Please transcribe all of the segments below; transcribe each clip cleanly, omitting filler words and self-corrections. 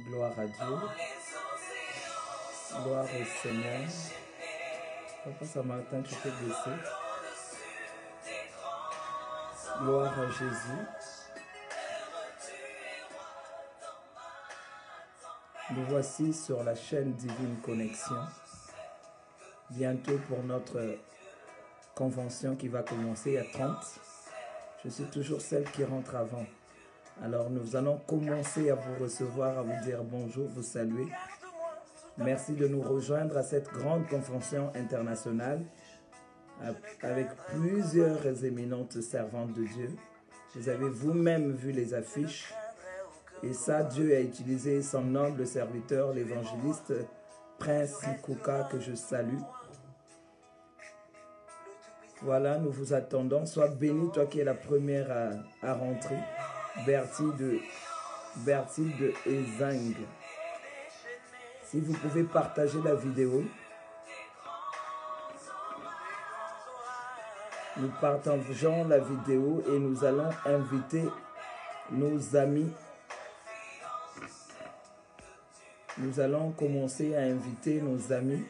Gloire à Dieu. Gloire au Seigneur. Papa Samaritain, tu peux baisser. Gloire à Jésus. Nous voici sur la chaîne Divine Connexion. Bientôt pour notre convention qui va commencer à 30. Je suis toujours celle qui rentre avant. Alors nous allons commencer à vous recevoir, à vous dire bonjour, vous saluer. Merci de nous rejoindre à cette grande convention internationale avec plusieurs éminentes servantes de Dieu. Vous avez vous-même vu les affiches. Et ça, Dieu a utilisé son noble serviteur, l'évangéliste Prince Kouka, que je salue. Voilà, nous vous attendons. Sois béni, toi qui es la première à rentrer. Berthilde Ezang. Si vous pouvez partager la vidéo. Nous partageons la vidéo et nous allons inviter nos amis. Nous allons commencer à inviter nos amis.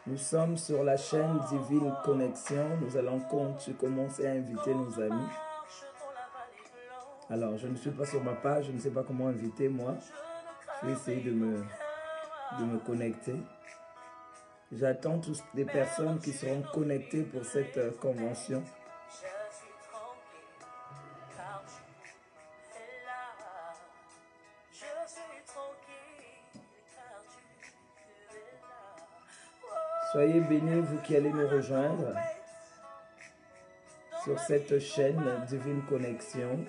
Nous sommes sur la chaîne Divine Connexion. Nous allons commencer à inviter nos amis. Alors, je ne suis pas sur ma page. Je ne sais pas comment inviter, moi. Je vais essayer de me connecter. J'attends toutes les personnes qui seront connectées pour cette convention. Soyez bénis, vous qui allez nous rejoindre sur cette chaîne Divine Connexion.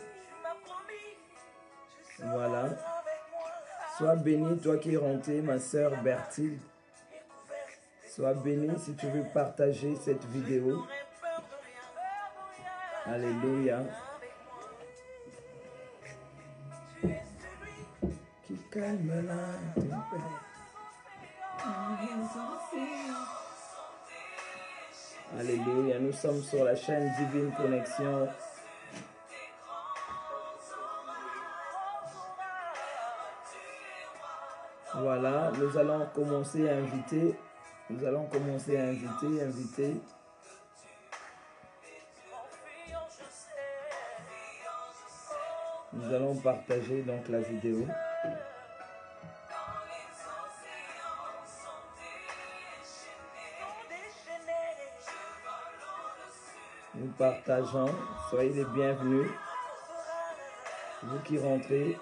Voilà. Sois béni, toi qui es rentrée, ma sœur Berthilde. Sois béni si tu veux partager cette vidéo. Alléluia. Qui calme la tempête. Alléluia, nous sommes sur la chaîne Divine Connexion. Voilà, nous allons commencer à inviter. Nous allons commencer à inviter. Nous allons partager donc la vidéo. Nous partageons, soyez les bienvenus. Vous qui rentrez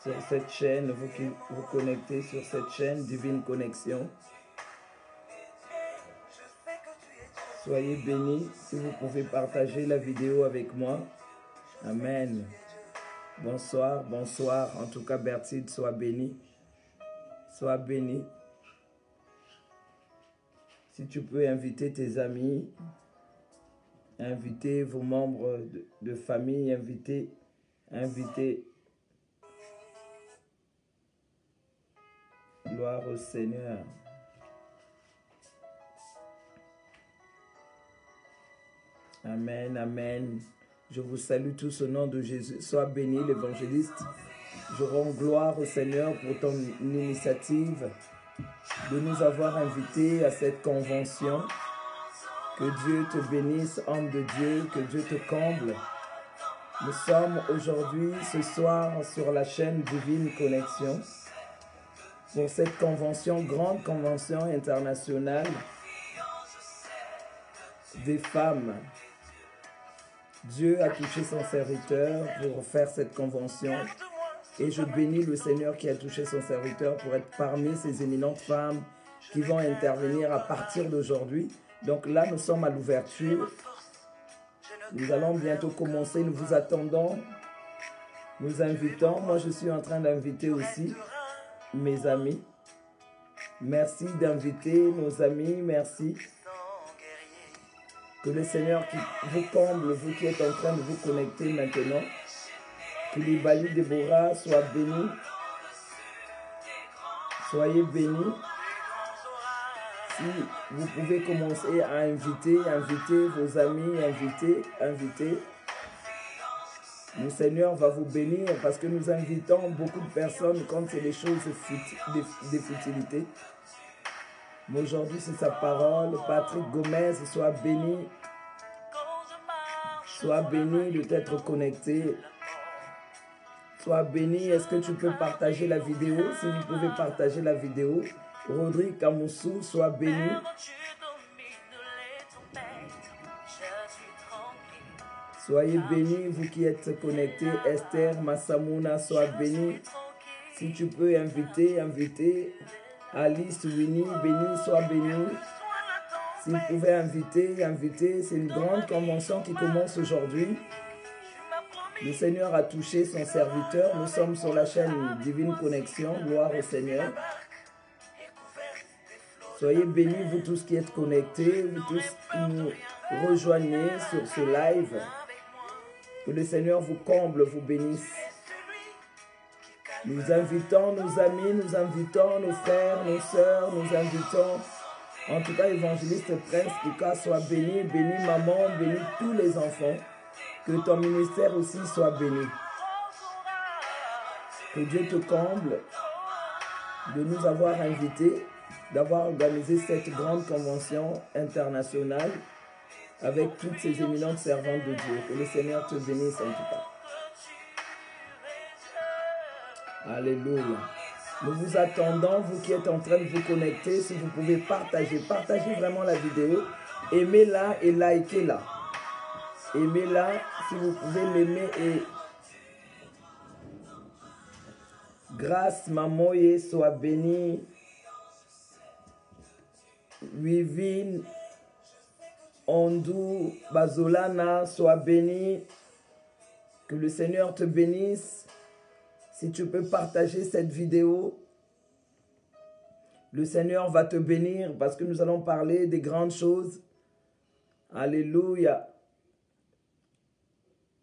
sur cette chaîne, vous qui vous connectez sur cette chaîne Divine Connexion. Soyez bénis si vous pouvez partager la vidéo avec moi. Amen. Bonsoir, bonsoir. En tout cas, Berthilde, sois bénie. Sois bénie. Si tu peux inviter tes amis, inviter vos membres de famille, inviter. Gloire au Seigneur. Amen, amen. Je vous salue tous au nom de Jésus. Sois béni, l'évangéliste. Je rends gloire au Seigneur pour ton initiative de nous avoir invités à cette convention. Que Dieu te bénisse, homme de Dieu, que Dieu te comble. Nous sommes aujourd'hui, ce soir, sur la chaîne Divine Connexion pour cette convention, grande convention internationale des femmes. Dieu a touché son serviteur pour faire cette convention. Et je bénis le Seigneur qui a touché son serviteur pour être parmi ces éminentes femmes qui vont intervenir à partir d'aujourd'hui. Donc là, nous sommes à l'ouverture. Nous allons bientôt commencer. Nous vous attendons. Nous invitons. Moi, je suis en train d'inviter aussi mes amis. Merci d'inviter nos amis. Merci. Que le Seigneur qui vous comble, vous qui êtes en train de vous connecter maintenant. Que les Bali Déborah soient bénis. Soyez bénis. Si vous pouvez commencer à inviter vos amis, inviter. Le Seigneur va vous bénir parce que nous invitons beaucoup de personnes quand c'est des choses des futilités. Mais aujourd'hui, c'est sa parole. Patrick Gomez, sois béni. Sois béni de t'être connecté. Sois béni. Est-ce que tu peux partager la vidéo? Si vous pouvez partager la vidéo. Rodrigue Kamoussou, sois béni. Soyez bénis, vous qui êtes connectés. Esther Massamouna, sois béni. Si tu peux inviter. Alice Winnie, béni, sois béni. Si vous pouvez inviter. C'est une grande convention qui commence aujourd'hui. Le Seigneur a touché son serviteur. Nous sommes sur la chaîne Divine Connexion. Gloire au Seigneur. Soyez bénis, vous tous qui êtes connectés, vous tous qui nous rejoignez sur ce live. Que le Seigneur vous comble, vous bénisse. Nous invitons nos amis, nous invitons nos frères, nos sœurs, nous invitons, en tout cas, évangéliste Prince Kouka, soit béni, béni maman, béni tous les enfants. Que ton ministère aussi soit béni. Que Dieu te comble de nous avoir invités, d'avoir organisé cette grande convention internationale avec toutes ces éminentes servantes de Dieu. Que le Seigneur te bénisse en tout cas. Alléluia. Nous vous attendons, vous qui êtes en train de vous connecter, si vous pouvez partagez vraiment la vidéo, aimez-la et likez-la. Aimez-la, si vous pouvez l'aimer et grâce Mamoye, soit bénie. Vivine Ondou Bazolana, soit bénie. Que le Seigneur te bénisse. Si tu peux partager cette vidéo, le Seigneur va te bénir parce que nous allons parler des grandes choses. Alléluia.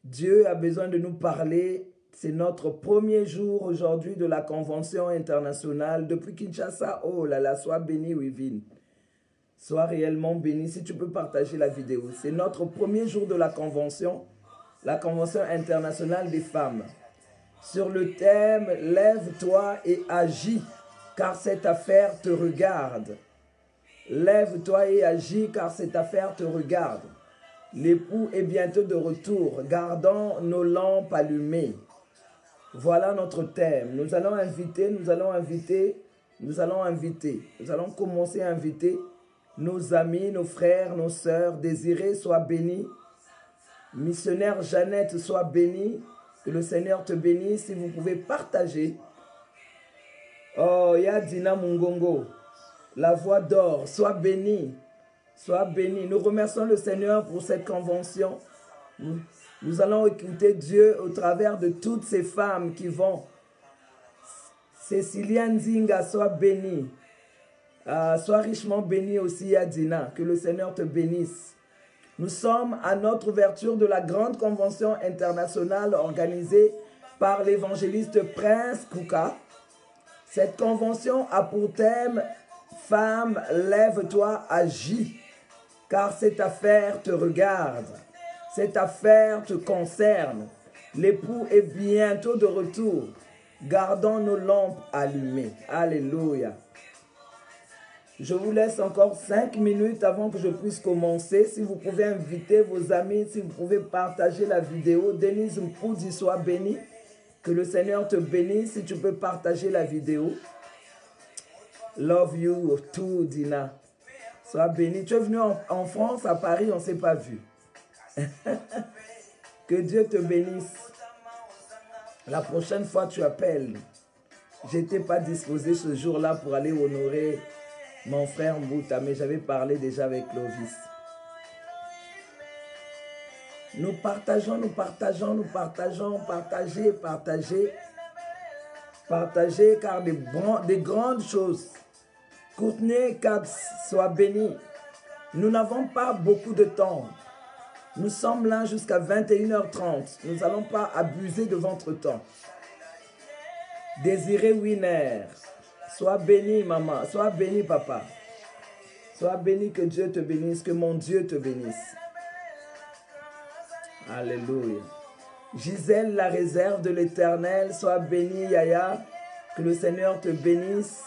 Dieu a besoin de nous parler. C'est notre premier jour aujourd'hui de la convention internationale depuis Kinshasa. Oh là là, sois béni, Wivine. Sois réellement béni si tu peux partager la vidéo. C'est notre premier jour de la convention internationale des femmes. Sur le thème « Lève-toi et agis, car cette affaire te regarde ». Lève-toi et agis, car cette affaire te regarde. L'époux est bientôt de retour. Gardons nos lampes allumées. Voilà notre thème. Nous allons commencer à inviter nos amis, nos frères, nos sœurs. Désiré, sois béni. Missionnaire Jeannette, sois béni. Que le Seigneur te bénisse. Si vous pouvez partager. Oh, Yadina Mungongo. La voix d'or, sois béni. Sois béni. Nous remercions le Seigneur pour cette convention. Nous allons écouter Dieu au travers de toutes ces femmes qui vont. Céciliane Zinga, sois béni. Sois richement béni aussi, Yadina. Que le Seigneur te bénisse. Nous sommes à notre ouverture de la grande convention internationale organisée par l'évangéliste Prince Kouka. Cette convention a pour thème « Femme, lève-toi, agis ». Car cette affaire te regarde, cette affaire te concerne. L'époux est bientôt de retour. Gardons nos lampes allumées. Alléluia. Je vous laisse encore 5 minutes avant que je puisse commencer. Si vous pouvez inviter vos amis, si vous pouvez partager la vidéo. Denise Mpoudi, sois béni. Que le Seigneur te bénisse si tu peux partager la vidéo. Love you too, Dina. Sois béni. Tu es venu en France, à Paris, on ne s'est pas vu. Que Dieu te bénisse. La prochaine fois, tu appelles. Je n'étais pas disposé ce jour-là pour aller honorer mon frère Mbouta, mais j'avais parlé déjà avec Clovis. Nous partageons, partagez, car des grandes choses. Courtenay Cabs, sois béni. Nous n'avons pas beaucoup de temps. Nous sommes là jusqu'à 21h30. Nous n'allons pas abuser de votre temps. Désiré Winner, sois béni maman, sois béni papa. Sois béni, que Dieu te bénisse, que mon Dieu te bénisse. Alléluia. Gisèle, la réserve de l'Éternel, sois bénie, Yaya. Que le Seigneur te bénisse.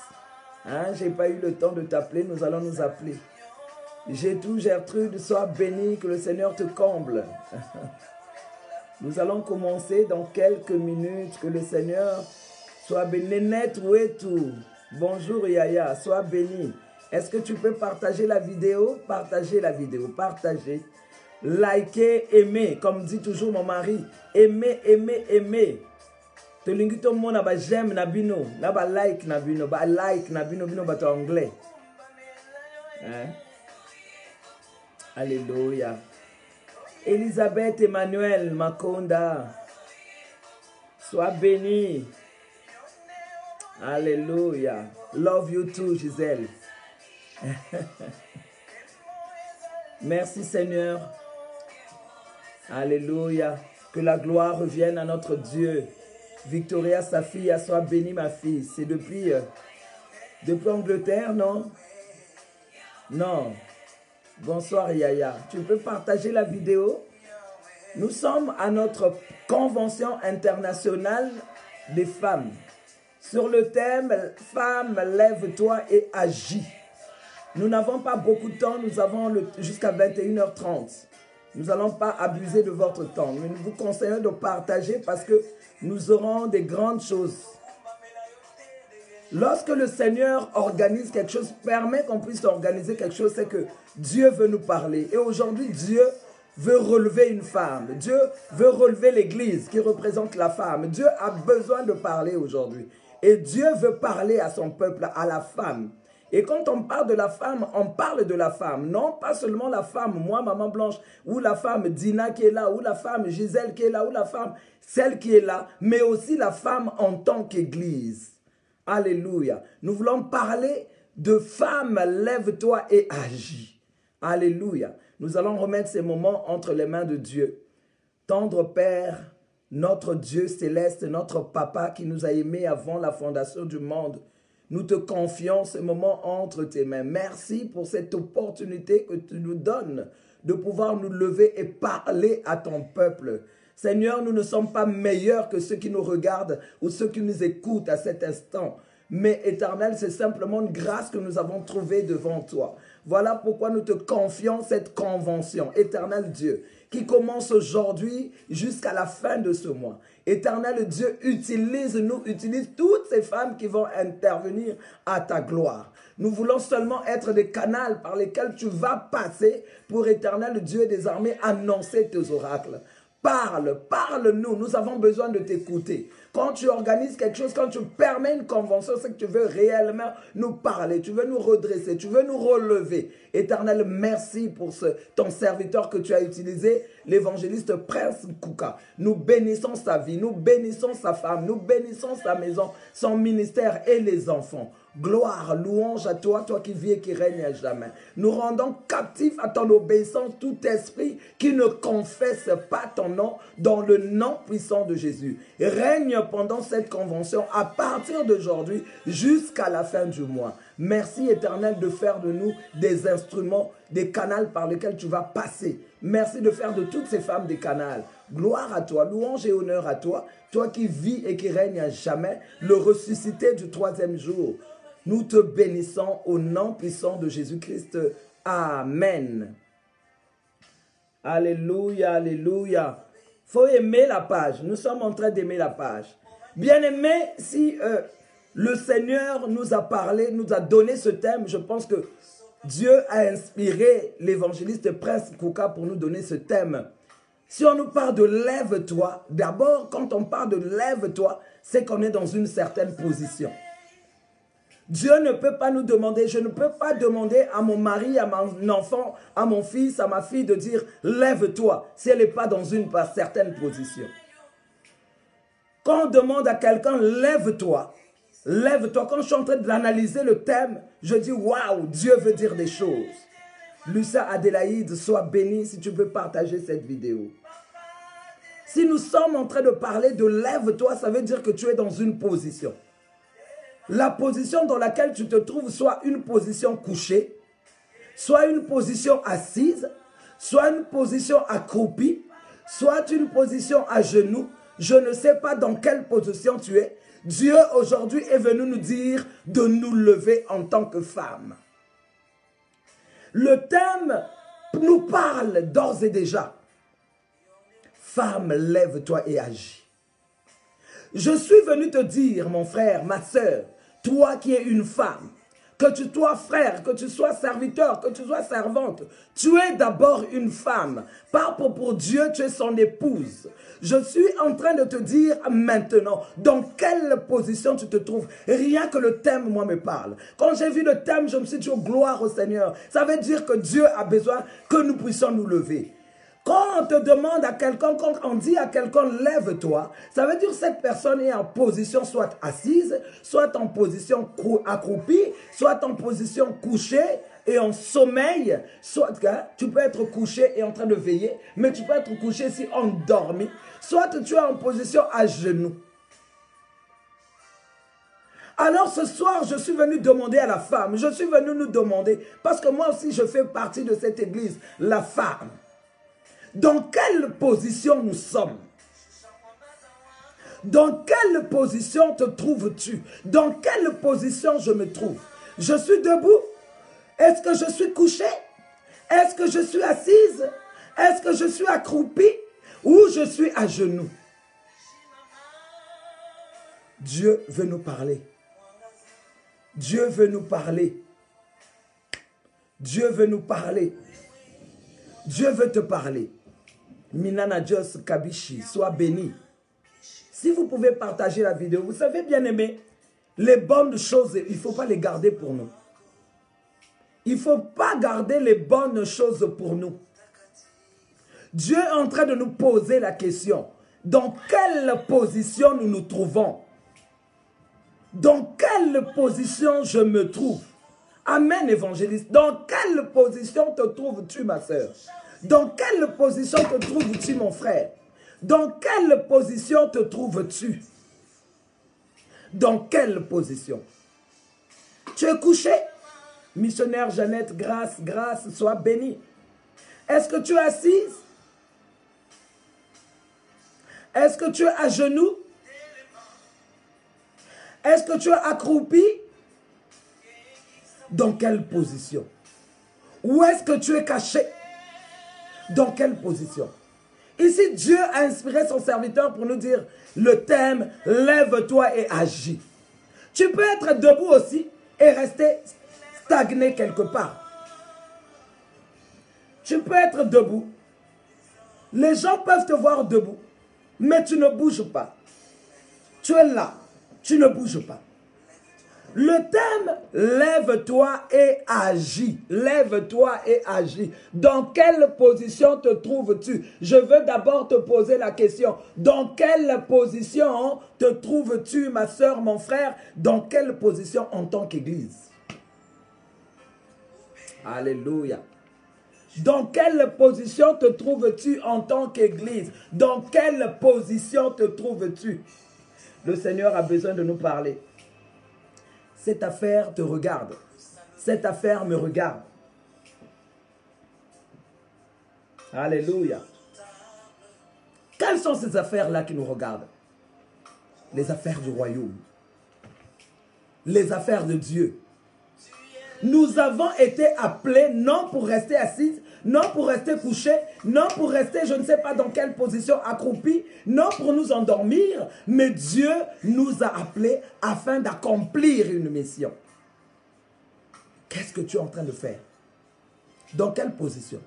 Hein, je n'ai pas eu le temps de t'appeler, nous allons nous appeler. J'ai tout, Gertrude, sois bénie, que le Seigneur te comble. Nous allons commencer dans quelques minutes, que le Seigneur soit béni. Nénette, où es-tu? Bonjour Yaya, sois béni. Est-ce que tu peux partager la vidéo? Partagez la vidéo, partagez. Likez, aimez, comme dit toujours mon mari. Aimez, aimez, aimez. Te lingi to mona ba j'aime na bino, na ba like na bino, ba like na bino, bino ba to anglais. Hein? Alléluia. Elisabeth Emmanuel Makonda, sois bénie. Alléluia. Love you too, Gisèle. Merci Seigneur. Alléluia. Que la gloire revienne à notre Dieu. Victoria, sa fille, sois bénie ma fille. C'est depuis Angleterre, non? Non. Bonsoir Yaya. Tu peux partager la vidéo? Nous sommes à notre convention internationale des femmes. Sur le thème « Femme, lève-toi et agis ». Nous n'avons pas beaucoup de temps, nous avons jusqu'à 21h30. Nous n'allons pas abuser de votre temps, mais nous vous conseillons de partager parce que nous aurons des grandes choses. Lorsque le Seigneur organise quelque chose, permet qu'on puisse organiser quelque chose, c'est que Dieu veut nous parler. Et aujourd'hui, Dieu veut relever une femme. Dieu veut relever l'Église qui représente la femme. Dieu a besoin de parler aujourd'hui. Et Dieu veut parler à son peuple, à la femme. Et quand on parle de la femme, on parle de la femme. Non, pas seulement la femme, moi, Maman Blanche, ou la femme Dina qui est là, ou la femme Gisèle qui est là, ou la femme, celle qui est là, mais aussi la femme en tant qu'Église. Alléluia. Nous voulons parler de femme, lève-toi et agis. Alléluia. Nous allons remettre ces moments entre les mains de Dieu. Tendre Père, notre Dieu céleste, notre Papa qui nous a aimés avant la fondation du monde, nous te confions ce moment entre tes mains. Merci pour cette opportunité que tu nous donnes de pouvoir nous lever et parler à ton peuple. Seigneur, nous ne sommes pas meilleurs que ceux qui nous regardent ou ceux qui nous écoutent à cet instant. Mais Éternel, c'est simplement une grâce que nous avons trouvée devant toi. Voilà pourquoi nous te confions cette convention, Éternel Dieu, qui commence aujourd'hui jusqu'à la fin de ce mois. Éternel Dieu, utilise-nous, utilise toutes ces femmes qui vont intervenir à ta gloire. Nous voulons seulement être des canaux par lesquels tu vas passer pour, Éternel Dieu des armées, annoncer tes oracles. Parle, parle-nous, nous avons besoin de t'écouter. Quand tu organises quelque chose, quand tu permets une convention, c'est que tu veux réellement nous parler, tu veux nous redresser, tu veux nous relever. Éternel, merci pour ton serviteur que tu as utilisé, l'évangéliste Prince Kouka. Nous bénissons sa vie, nous bénissons sa femme, nous bénissons sa maison, son ministère et les enfants. Gloire, louange à toi, toi qui vis et qui règne à jamais. Nous rendons captifs à ton obéissance tout esprit qui ne confesse pas ton nom dans le nom puissant de Jésus. Règne pendant cette convention à partir d'aujourd'hui jusqu'à la fin du mois. Merci Éternel de faire de nous des instruments, des canaux par lesquels tu vas passer. Merci de faire de toutes ces femmes des canaux. Gloire à toi, louange et honneur à toi, toi qui vis et qui règne à jamais, le ressuscité du troisième jour. Nous te bénissons au nom puissant de Jésus-Christ. Amen. Alléluia, alléluia. Il faut aimer la page. Nous sommes en train d'aimer la page. Bien-aimé, si le Seigneur nous a parlé, nous a donné ce thème, je pense que Dieu a inspiré l'évangéliste Prince Kouka pour nous donner ce thème. Si on nous parle de lève-toi, d'abord, quand on parle de lève-toi, c'est qu'on est dans une certaine position. Dieu ne peut pas nous demander, je ne peux pas demander à mon mari, à mon enfant, à mon fils, à ma fille de dire « lève-toi » si elle n'est pas dans une certaine position. Quand on demande à quelqu'un « lève-toi », lève-toi. Quand je suis en train d'analyser le thème, je dis « waouh, Dieu veut dire des choses ». Lucia Adélaïde, sois bénie si tu peux partager cette vidéo. Si nous sommes en train de parler de « lève-toi », ça veut dire que tu es dans une position. La position dans laquelle tu te trouves, soit une position couchée, soit une position assise, soit une position accroupie, soit une position à genoux. Je ne sais pas dans quelle position tu es. Dieu aujourd'hui est venu nous dire de nous lever en tant que femmes. Le thème nous parle d'ores et déjà. Femme, lève-toi et agis. Je suis venu te dire, mon frère, ma soeur, toi qui es une femme, que tu sois frère, que tu sois serviteur, que tu sois servante, tu es d'abord une femme. Par pour Dieu, tu es son épouse. Je suis en train de te dire maintenant, dans quelle position tu te trouves. Rien que le thème, moi, me parle. Quand j'ai vu le thème, je me suis dit, oh, gloire au Seigneur. Ça veut dire que Dieu a besoin que nous puissions nous lever. Quand on te demande à quelqu'un, quand on dit à quelqu'un lève-toi, ça veut dire que cette personne est en position soit assise, soit en position accroupie, soit en position couchée et en sommeil. Soit tu peux être couché et en train de veiller, mais tu peux être couché si endormi. Soit tu es en position à genoux. Alors ce soir, je suis venu demander à la femme, je suis venu nous demander, parce que moi aussi je fais partie de cette église, la femme. Dans quelle position nous sommes? Dans quelle position te trouves-tu? Dans quelle position je me trouve? Je suis debout? Est-ce que je suis couché? Est-ce que je suis assise? Est-ce que je suis accroupie? Ou je suis à genoux? Dieu veut nous parler. Dieu veut nous parler. Dieu veut nous parler. Dieu veut te parler. Minana Jos Kabishi, sois béni. Si vous pouvez partager la vidéo, vous savez bien aimé, les bonnes choses, il ne faut pas les garder pour nous. Il ne faut pas garder les bonnes choses pour nous. Dieu est en train de nous poser la question. Dans quelle position nous nous trouvons? Dans quelle position je me trouve? Amen, évangéliste. Dans quelle position te trouves-tu, ma soeur? Dans quelle position te trouves-tu, mon frère? Dans quelle position te trouves-tu? Dans quelle position? Tu es couché? Missionnaire Jeannette, grâce, grâce, sois bénie. Est-ce que tu es assise? Est-ce que tu es à genoux? Est-ce que tu es accroupi? Dans quelle position? Où est-ce que tu es caché? Dans quelle position? Ici, Dieu a inspiré son serviteur pour nous dire le thème « Lève-toi et agis ». Tu peux être debout aussi et rester stagné quelque part. Tu peux être debout. Les gens peuvent te voir debout, mais tu ne bouges pas. Tu es là, tu ne bouges pas. Le thème, lève-toi et agis. Lève-toi et agis. Dans quelle position te trouves-tu? Je veux d'abord te poser la question. Dans quelle position te trouves-tu, ma soeur, mon frère? Dans quelle position en tant qu'église? Alléluia. Dans quelle position te trouves-tu en tant qu'église? Dans quelle position te trouves-tu? Le Seigneur a besoin de nous parler. Cette affaire te regarde. Cette affaire me regarde. Alléluia. Quelles sont ces affaires-là qui nous regardent? Les affaires du royaume. Les affaires de Dieu. Nous avons été appelés non pour rester assis, non pour rester couchés, non pour rester je ne sais pas dans quelle position accroupis, non pour nous endormir, mais Dieu nous a appelés afin d'accomplir une mission. Qu'est-ce que tu es en train de faire? Dans quelle position?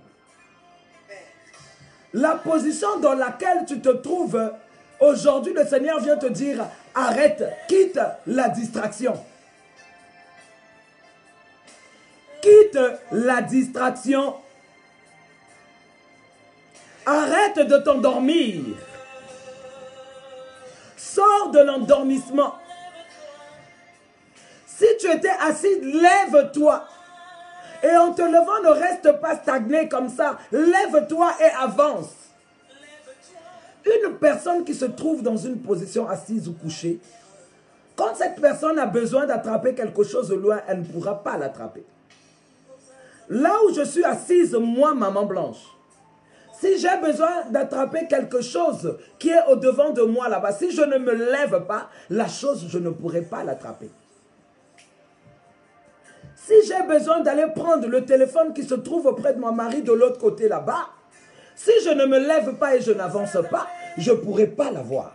La position dans laquelle tu te trouves aujourd'hui, le Seigneur vient te dire, arrête, quitte la distraction. Quitte la distraction. Arrête de t'endormir. Sors de l'endormissement. Si tu étais assis, lève-toi. Et en te levant, ne reste pas stagné comme ça. Lève-toi et avance. Une personne qui se trouve dans une position assise ou couchée, quand cette personne a besoin d'attraper quelque chose de loin, elle ne pourra pas l'attraper. Là où je suis assise, moi, maman blanche, Si j'ai besoin d'attraper quelque chose qui est au-devant de moi là-bas, si je ne me lève pas, la chose, je ne pourrai pas l'attraper. Si j'ai besoin d'aller prendre le téléphone qui se trouve auprès de mon mari de l'autre côté là-bas, si je ne me lève pas et je n'avance pas, je ne pourrai pas l'avoir.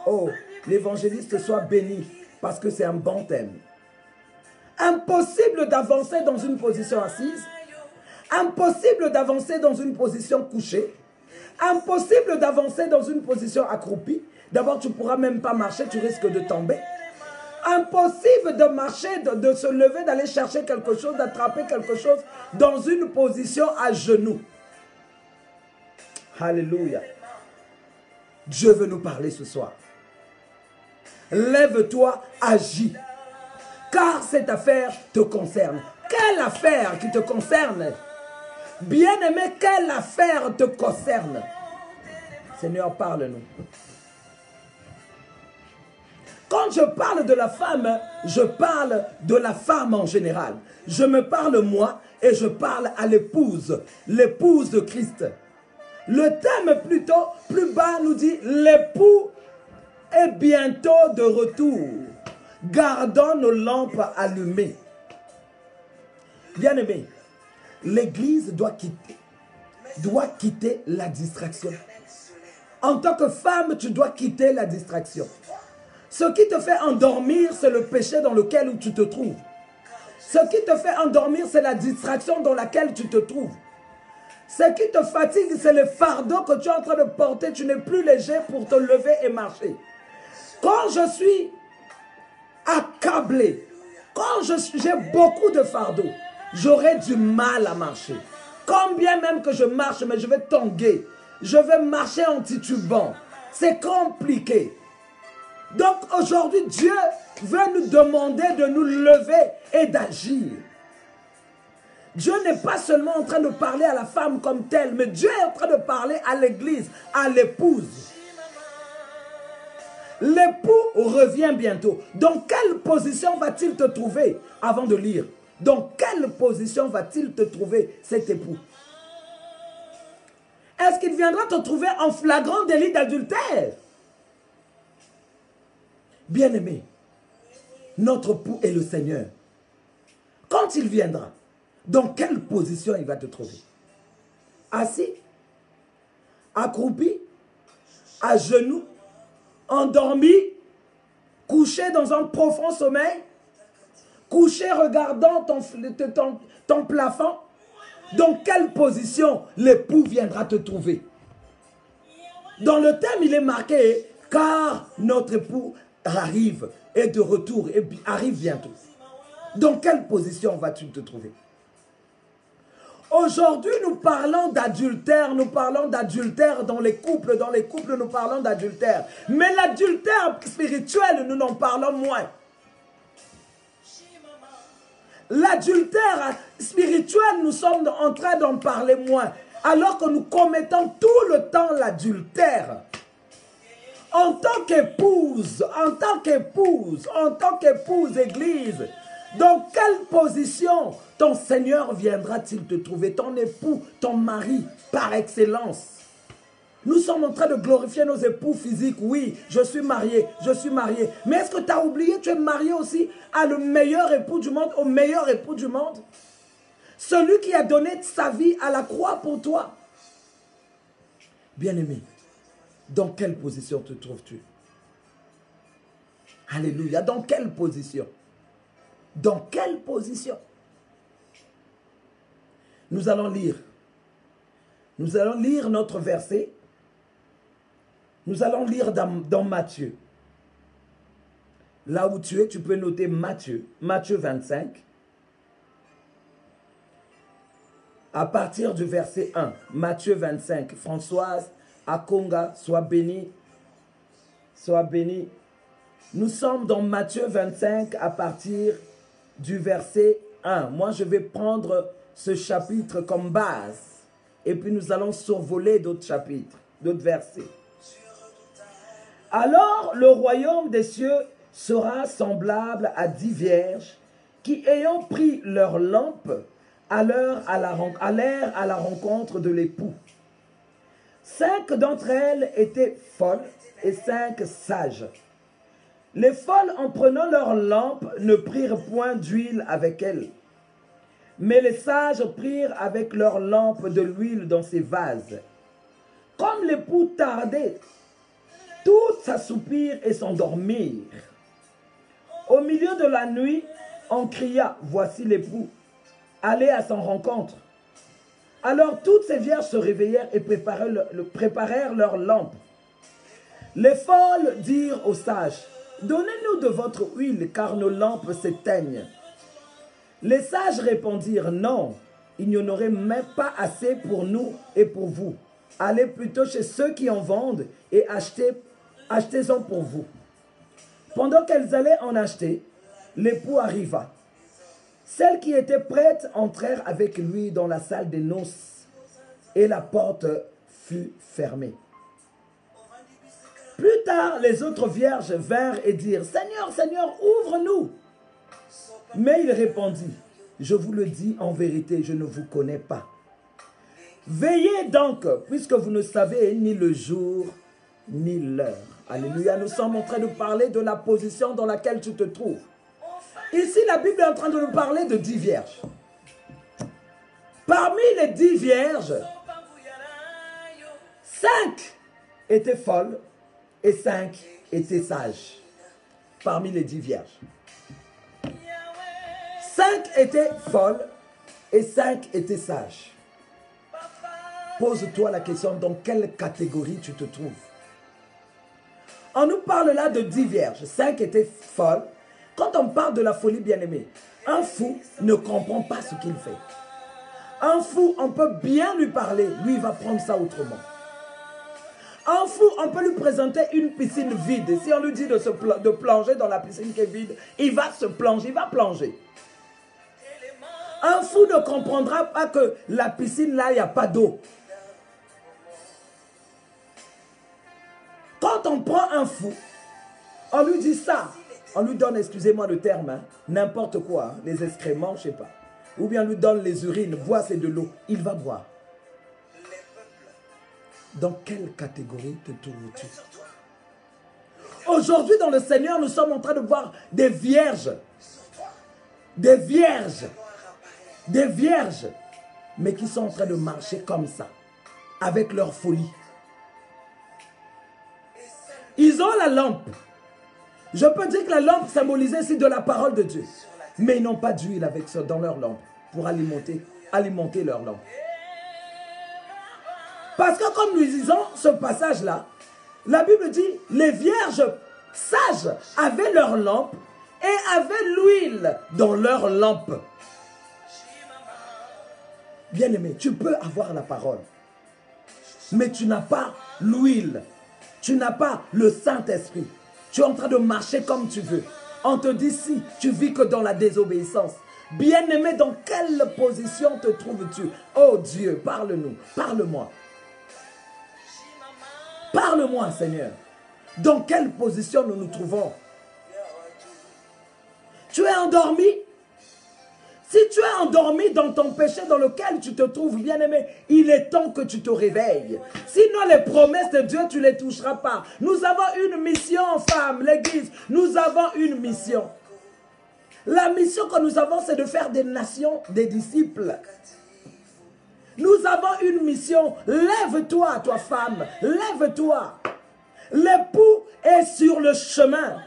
Oh, l'évangéliste soit béni parce que c'est un bon thème. Impossible d'avancer dans une position assise. Impossible d'avancer dans une position couchée. Impossible d'avancer dans une position accroupie. D'abord, tu ne pourras même pas marcher, tu risques de tomber. Impossible de marcher, de se lever, d'aller chercher quelque chose, d'attraper quelque chose dans une position à genoux. Alléluia. Dieu veut nous parler ce soir. Lève-toi, agis. Car cette affaire te concerne. Quelle affaire qui te concerne? Bien-aimé, quelle affaire te concerne? Seigneur, parle-nous. Quand je parle de la femme, je parle de la femme en général. Je me parle moi et je parle à l'épouse de Christ. Le thème plutôt plus bas nous dit l'époux est bientôt de retour. Gardons nos lampes allumées. Bien-aimé, l'église doit quitter la distraction. En tant que femme, tu dois quitter la distraction. Ce qui te fait endormir, c'est le péché dans lequel tu te trouves. Ce qui te fait endormir, c'est la distraction dans laquelle tu te trouves. Ce qui te fatigue, c'est le fardeau que tu es en train de porter. Tu n'es plus léger pour te lever et marcher. Quand je suis accablé, quand j'ai beaucoup de fardeau, j'aurai du mal à marcher. Combien même que je marche, mais je vais tanguer. Je vais marcher en titubant. C'est compliqué. Donc aujourd'hui, Dieu veut nous demander de nous lever et d'agir. Dieu n'est pas seulement en train de parler à la femme comme telle, mais Dieu est en train de parler à l'église, à l'épouse. L'époux revient bientôt. Dans quelle position va-t-il te trouver avant de lire? Dans quelle position va-t-il te trouver cet époux? Est-ce qu'il viendra te trouver en flagrant délit d'adultère? Bien-aimé, notre époux est le Seigneur. Quand il viendra, dans quelle position il va te trouver? Assis, accroupi, à genoux, endormi, couché dans un profond sommeil, couché regardant ton plafond. Dans quelle position l'époux viendra te trouver? Dans le thème, il est marqué « Car notre époux arrive, est de retour, et arrive bientôt ». Dans quelle position vas-tu te trouver? Aujourd'hui, nous parlons d'adultère dans les couples. Dans les couples, nous parlons d'adultère. Mais l'adultère spirituel, nous n'en parlons moins. L'adultère spirituel, nous sommes en train d'en parler moins. Alors que nous commettons tout le temps l'adultère. En tant qu'épouse, église, dans quelle position ton Seigneur viendra-t-il te trouver? Ton époux, ton mari, par excellence. Nous sommes en train de glorifier nos époux physiques. Oui, je suis marié. Mais est-ce que tu as oublié, tu es marié aussi à le meilleur époux du monde, au meilleur époux du monde? Celui qui a donné sa vie à la croix pour toi. Bien-aimé, dans quelle position te trouves-tu? Alléluia, dans quelle position? Dans quelle position? Nous allons lire. Nous allons lire notre verset. Nous allons lire dans Matthieu. Là où tu es, tu peux noter Matthieu. Matthieu 25. À partir du verset 1. Matthieu 25. Françoise, Akonga, sois bénie. Sois bénie. Nous sommes dans Matthieu 25 à partir du verset 1. Moi, je vais prendre ce chapitre comme base. Et puis nous allons survoler d'autres chapitres, d'autres versets. Alors, le royaume des cieux sera semblable à 10 vierges qui, ayant pris leurs lampes, allèrent à la rencontre de l'époux. 5 d'entre elles étaient folles et 5 sages. Les folles, en prenant leurs lampes, ne prirent point d'huile avec elles. Mais les sages prirent avec leurs lampes de l'huile dans ces vases. Comme l'époux tardait, toutes s'assoupirent et s'endormirent. Au milieu de la nuit, on cria, voici l'époux, allez à son rencontre. Alors toutes ces vierges se réveillèrent et préparèrent leurs lampes. Les folles dirent aux sages, donnez-nous de votre huile, car nos lampes s'éteignent. Les sages répondirent, non, il n'y en aurait même pas assez pour nous et pour vous. Allez plutôt chez ceux qui en vendent et achetez-en pour vous. Pendant qu'elles allaient en acheter, l'époux arriva. Celles qui étaient prêtes entrèrent avec lui dans la salle des noces et la porte fut fermée. Plus tard, les autres vierges vinrent et dirent, Seigneur, Seigneur, ouvre-nous. Mais il répondit, je vous le dis en vérité, je ne vous connais pas. Veillez donc, puisque vous ne savez ni le jour ni l'heure. Alléluia, nous sommes en train de parler de la position dans laquelle tu te trouves. Ici, la Bible est en train de nous parler de 10 vierges. Parmi les 10 vierges, 5 étaient folles et 5 étaient sages. Parmi les 10 vierges. 5 étaient folles et 5 étaient sages. Pose-toi la question, dans quelle catégorie tu te trouves? On nous parle là de 10 vierges. 5 étaient folles. Quand on parle de la folie, bien-aimée, un fou ne comprend pas ce qu'il fait. Un fou, on peut bien lui parler. Lui, il va prendre ça autrement. Un fou, on peut lui présenter une piscine vide. Si on lui dit de plonger dans la piscine qui est vide, il va se plonger, il va plonger. Un fou ne comprendra pas que la piscine, là, il n'y a pas d'eau. Quand on prend un fou, on lui dit ça. On lui donne, excusez-moi le terme, hein, n'importe quoi, hein, les excréments, je ne sais pas. Ou bien on lui donne les urines, bois, c'est de l'eau. Il va boire. Dans quelle catégorie te trouves-tu? Aujourd'hui, dans le Seigneur, nous sommes en train de voir des vierges. Des vierges. Des vierges. Mais qui sont en train de marcher comme ça. Avec leur folie. Ils ont la lampe. Je peux dire que la lampe symbolisait ici de la parole de Dieu. Mais ils n'ont pas d'huile avec ça dans leur lampe pour alimenter leur lampe. Parce que comme nous disons ce passage-là, la Bible dit, les vierges sages avaient leur lampe et avaient l'huile dans leur lampe. Bien-aimé, tu peux avoir la parole, mais tu n'as pas l'huile. Tu n'as pas le Saint-Esprit. Tu es en train de marcher comme tu veux. On te dit si tu vis que dans la désobéissance. Bien-aimé, dans quelle position te trouves-tu? Oh Dieu, parle-nous, parle-moi. Parle-moi, Seigneur. Dans quelle position nous nous trouvons? Tu es endormi? Si tu es endormi dans ton péché dans lequel tu te trouves, bien-aimé, il est temps que tu te réveilles. Sinon, les promesses de Dieu, tu ne les toucheras pas. Nous avons une mission, femme, l'église. Nous avons une mission. La mission que nous avons, c'est de faire des nations des disciples. Nous avons une mission. Lève-toi, toi femme. Lève-toi. L'époux est sur le chemin.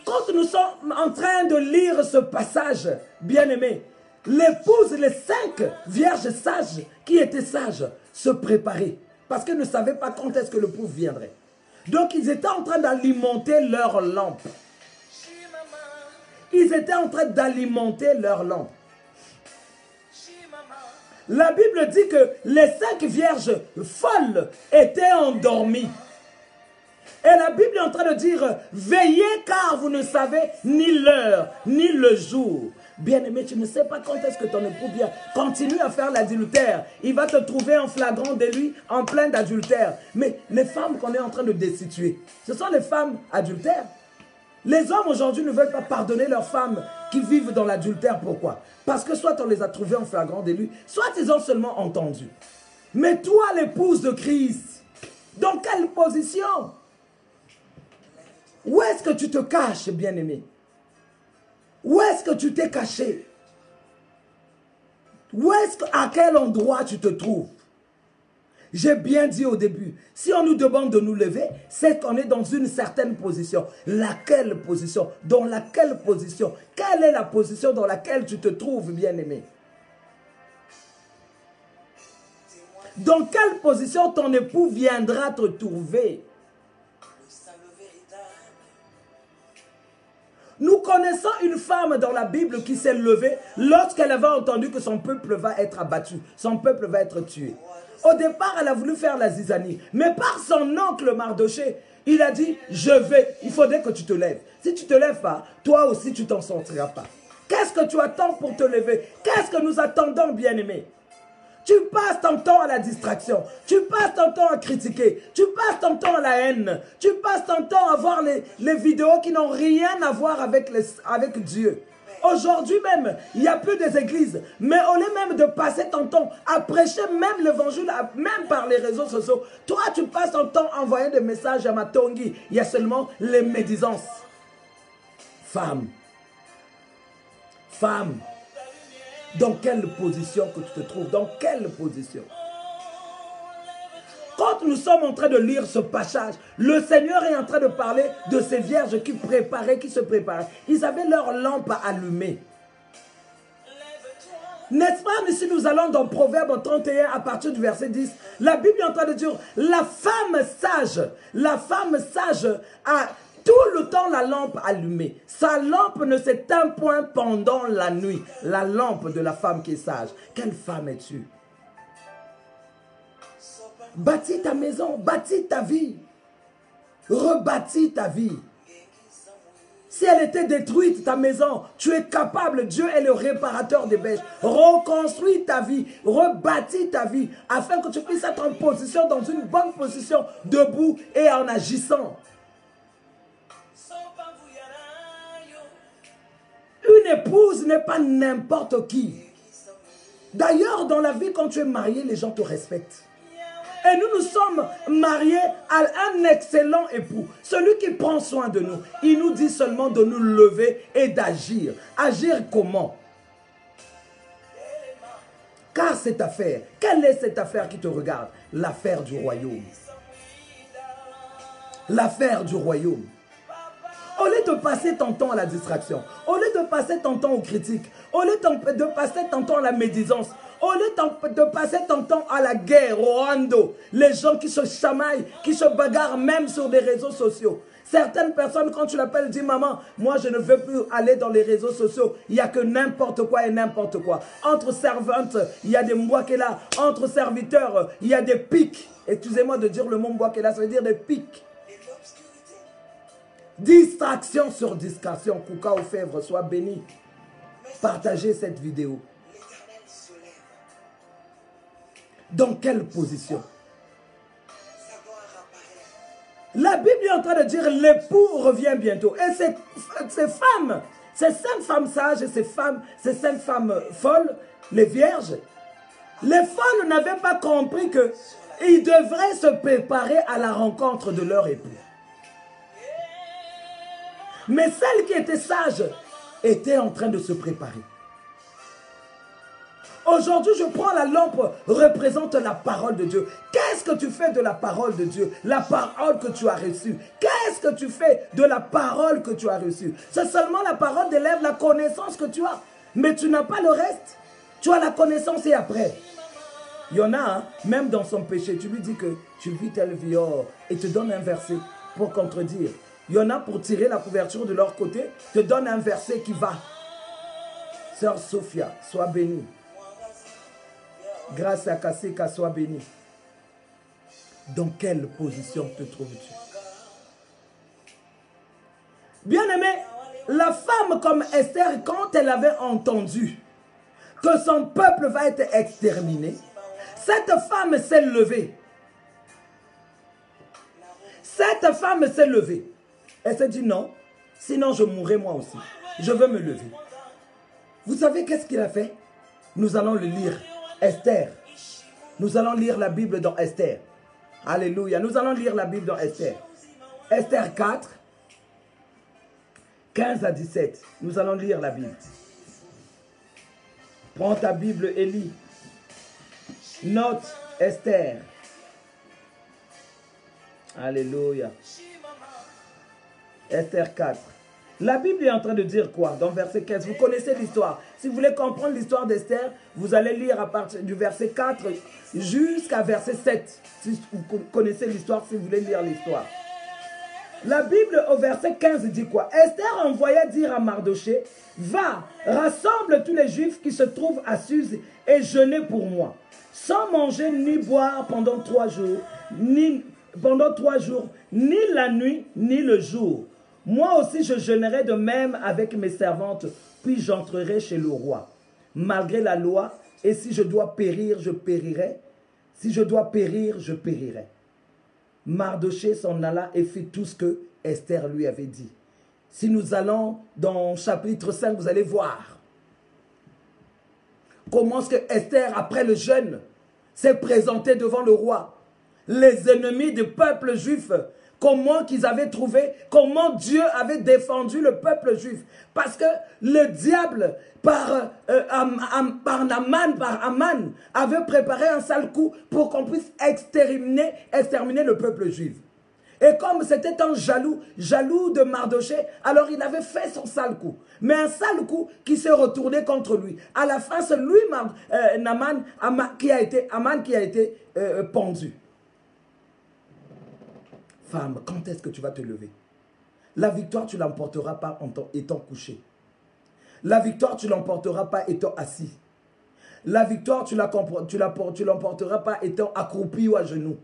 Quand nous sommes en train de lire ce passage, bien-aimé, l'épouse, les 5 vierges sages qui étaient sages, se préparaient. Parce qu'elles ne savaient pas quand est-ce que l'époux viendrait. Donc ils étaient en train d'alimenter leur lampe. Ils étaient en train d'alimenter leur lampe. La Bible dit que les 5 vierges folles étaient endormies. Et la Bible est en train de dire, veillez car vous ne savez ni l'heure, ni le jour. Bien-aimé, tu ne sais pas quand est-ce que ton époux vient. Continue à faire l'adultère. Il va te trouver en flagrant délit, en plein d'adultère. Mais les femmes qu'on est en train de destituer, ce sont les femmes adultères. Les hommes aujourd'hui ne veulent pas pardonner leurs femmes qui vivent dans l'adultère. Pourquoi? Parce que soit on les a trouvés en flagrant délit, soit ils ont seulement entendu. Mais toi, l'épouse de Christ, dans quelle position? Où est-ce que tu te caches, bien-aimé? Où est-ce que tu t'es caché? À quel endroit tu te trouves? J'ai bien dit au début, si on nous demande de nous lever, c'est qu'on est dans une certaine position. Laquelle position? Dans laquelle position? Quelle est la position dans laquelle tu te trouves, bien-aimé? Dans quelle position ton époux viendra te trouver? Nous connaissons une femme dans la Bible qui s'est levée lorsqu'elle avait entendu que son peuple va être abattu, son peuple va être tué. Au départ, elle a voulu faire la zizanie, mais par son oncle Mardoché, il a dit, je vais, il faudrait que tu te lèves. Si tu ne te lèves pas, toi aussi tu t'en sortiras pas. Qu'est-ce que tu attends pour te lever? Qu'est-ce que nous attendons, bien-aimés? Tu passes ton temps à la distraction, tu passes ton temps à critiquer, tu passes ton temps à la haine, tu passes ton temps à voir les vidéos qui n'ont rien à voir avec Dieu. Aujourd'hui même, il n'y a plus des églises, mais au lieu même de passer ton temps à prêcher même l'évangile, même par les réseaux sociaux, toi tu passes ton temps à envoyer des messages à Matongi, il y a seulement les médisances. Femme, dans quelle position que tu te trouves? Dans quelle position? Quand nous sommes en train de lire ce passage, le Seigneur est en train de parler de ces vierges qui se préparaient. Ils avaient leur lampe allumée. N'est-ce pas, mais si nous allons dans Proverbe 31 à partir du verset 10, la Bible est en train de dire, la femme sage a tout le temps la lampe allumée. Sa lampe ne s'éteint point pendant la nuit. La lampe de la femme qui est sage. Quelle femme es-tu? Bâtis ta maison, bâtis ta vie. Rebâtis ta vie. Si elle était détruite, ta maison, tu es capable, Dieu est le réparateur des bêches. Reconstruis ta vie, rebâtis ta vie, afin que tu puisses être en position, dans une bonne position, debout et en agissant. Une épouse n'est pas n'importe qui. D'ailleurs, dans la vie, quand tu es marié, les gens te respectent. Et nous sommes mariés à un excellent époux. Celui qui prend soin de nous. Il nous dit seulement de nous lever et d'agir. Agir comment? Car cette affaire, quelle est cette affaire qui te regarde? L'affaire du royaume. L'affaire du royaume. Au lieu de passer ton temps à la distraction, au lieu de passer ton temps aux critiques, au lieu de passer ton temps à la médisance, au lieu de passer ton temps à la guerre, au rando, les gens qui se chamaillent, qui se bagarrent même sur des réseaux sociaux. Certaines personnes, quand tu l'appelles, disent, maman, moi je ne veux plus aller dans les réseaux sociaux. Il n'y a que n'importe quoi et n'importe quoi. Entre servantes, il y a des mbouakela. Entre serviteurs, il y a des pics. Excusez-moi de dire le mot mbouakela, ça veut dire des pics. Distraction sur distraction. Kouka Ofèvre, sois béni. Partagez cette vidéo. Dans quelle position? La Bible est en train de dire l'époux revient bientôt. Et ces femmes, ces 5 femmes sages et ces 5 femmes folles, les vierges, les folles n'avaient pas compris qu'ils devraient se préparer à la rencontre de leur époux. Mais celles qui étaient sages étaient en train de se préparer. Aujourd'hui, je prends la lampe, représente la parole de Dieu. Qu'est-ce que tu fais de la parole de Dieu? La parole que tu as reçue. Qu'est-ce que tu fais de la parole que tu as reçue? C'est seulement la parole d'élève, la connaissance que tu as. Mais tu n'as pas le reste. Tu as la connaissance et après. Il y en a, hein, même dans son péché, tu lui dis que tu vis telle vie, oh, et te donne un verset pour contredire. Il y en a pour tirer la couverture de leur côté, te donne un verset qui va. Sœur Sophia, sois bénie. Grâce à Kasseka, sois bénie. Dans quelle position te trouves-tu? Bien-aimé, la femme comme Esther, quand elle avait entendu que son peuple va être exterminé, cette femme s'est levée. Cette femme s'est levée. Elle s'est dit non, Sinon, je mourrai moi aussi. Je veux me lever. Vous savez qu'est-ce qu'il a fait? Nous allons le lire. Esther. Nous allons lire la Bible dans Esther. Alléluia. Nous allons lire la Bible dans Esther. Esther 4, 15 à 17. Nous allons lire la Bible. Prends ta Bible et lis. Note Esther. Alléluia. Esther 4. La Bible est en train de dire quoi? Dans verset 15, vous connaissez l'histoire. Si vous voulez comprendre l'histoire d'Esther, vous allez lire à partir du verset 4 jusqu'à verset 7. Si vous connaissez l'histoire, si vous voulez lire l'histoire. La Bible au verset 15 dit quoi? Esther envoya dire à Mardoché, va, rassemble tous les Juifs qui se trouvent à Suse et jeûnez pour moi, sans manger ni boire pendant 3 jours, ni la nuit, ni le jour. Moi aussi je jeûnerai de même avec mes servantes, puis j'entrerai chez le roi, malgré la loi, et si je dois périr, je périrai. Si je dois périr, je périrai. Mardoché s'en alla et fit tout ce que Esther lui avait dit. Si nous allons dans chapitre 5, vous allez voir comment est-ce que Esther, après le jeûne, s'est présentée devant le roi. Les ennemis du peuple juif, comment qu'ils avaient trouvé, comment Dieu avait défendu le peuple juif. Parce que le diable, par Aman, avait préparé un sale coup pour qu'on puisse exterminer le peuple juif. Et comme c'était un jaloux de Mardoché, alors il avait fait son sale coup. Mais un sale coup qui s'est retourné contre lui. À la fin, c'est lui, Aman, qui a été pendu. Femme, quand est-ce que tu vas te lever? La victoire, tu ne l'emporteras pas en étant couché. La victoire, tu ne l'emporteras pas étant assis. La victoire, tu ne l'emporteras pas étant accroupi ou à genoux.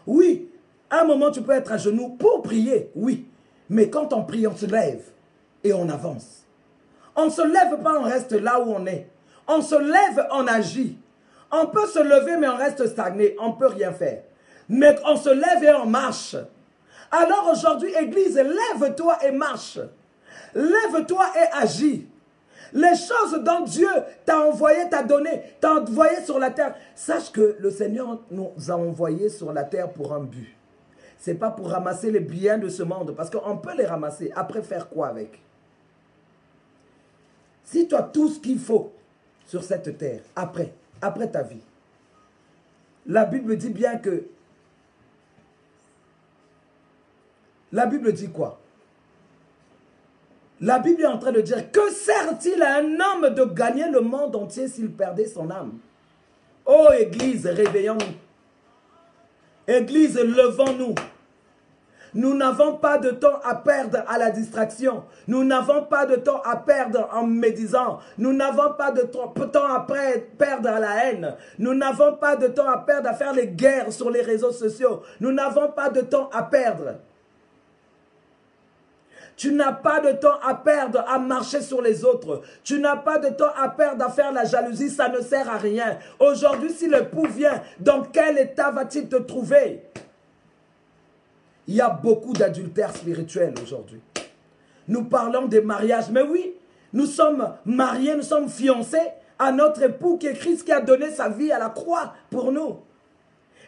Oui, à un moment, tu peux être à genoux pour prier, oui. Mais quand on prie, on se lève et on avance. On ne se lève pas, on reste là où on est. On se lève, on agit. On peut se lever, mais on reste stagné. On ne peut rien faire. Mais on se lève et on marche. Alors aujourd'hui, Église, lève-toi et marche. Lève-toi et agis. Les choses dont Dieu t'a envoyé, t'a donné, t'a envoyé sur la terre. Sache que le Seigneur nous a envoyés sur la terre pour un but. Ce n'est pas pour ramasser les biens de ce monde, parce qu'on peut les ramasser. Après, faire quoi avec? Si tu as tout ce qu'il faut sur cette terre, après ta vie, la Bible dit bien que... La Bible dit quoi? La Bible est en train de dire, que sert-il à un homme de gagner le monde entier s'il perdait son âme? Oh Église, réveillons-nous. Église, levons-nous. Nous n'avons pas de temps à perdre à la distraction. Nous n'avons pas de temps à perdre en médisant. Nous n'avons pas de temps à perdre à la haine. Nous n'avons pas de temps à perdre à faire les guerres sur les réseaux sociaux. Nous n'avons pas de temps à perdre. Tu n'as pas de temps à perdre à marcher sur les autres. Tu n'as pas de temps à perdre à faire la jalousie. Ça ne sert à rien. Aujourd'hui, si l'époux vient, dans quel état va-t-il te trouver? Il y a beaucoup d'adultères spirituels aujourd'hui. Nous parlons des mariages. Mais oui, nous sommes mariés, nous sommes fiancés à notre époux qui est Christ, qui a donné sa vie à la croix pour nous.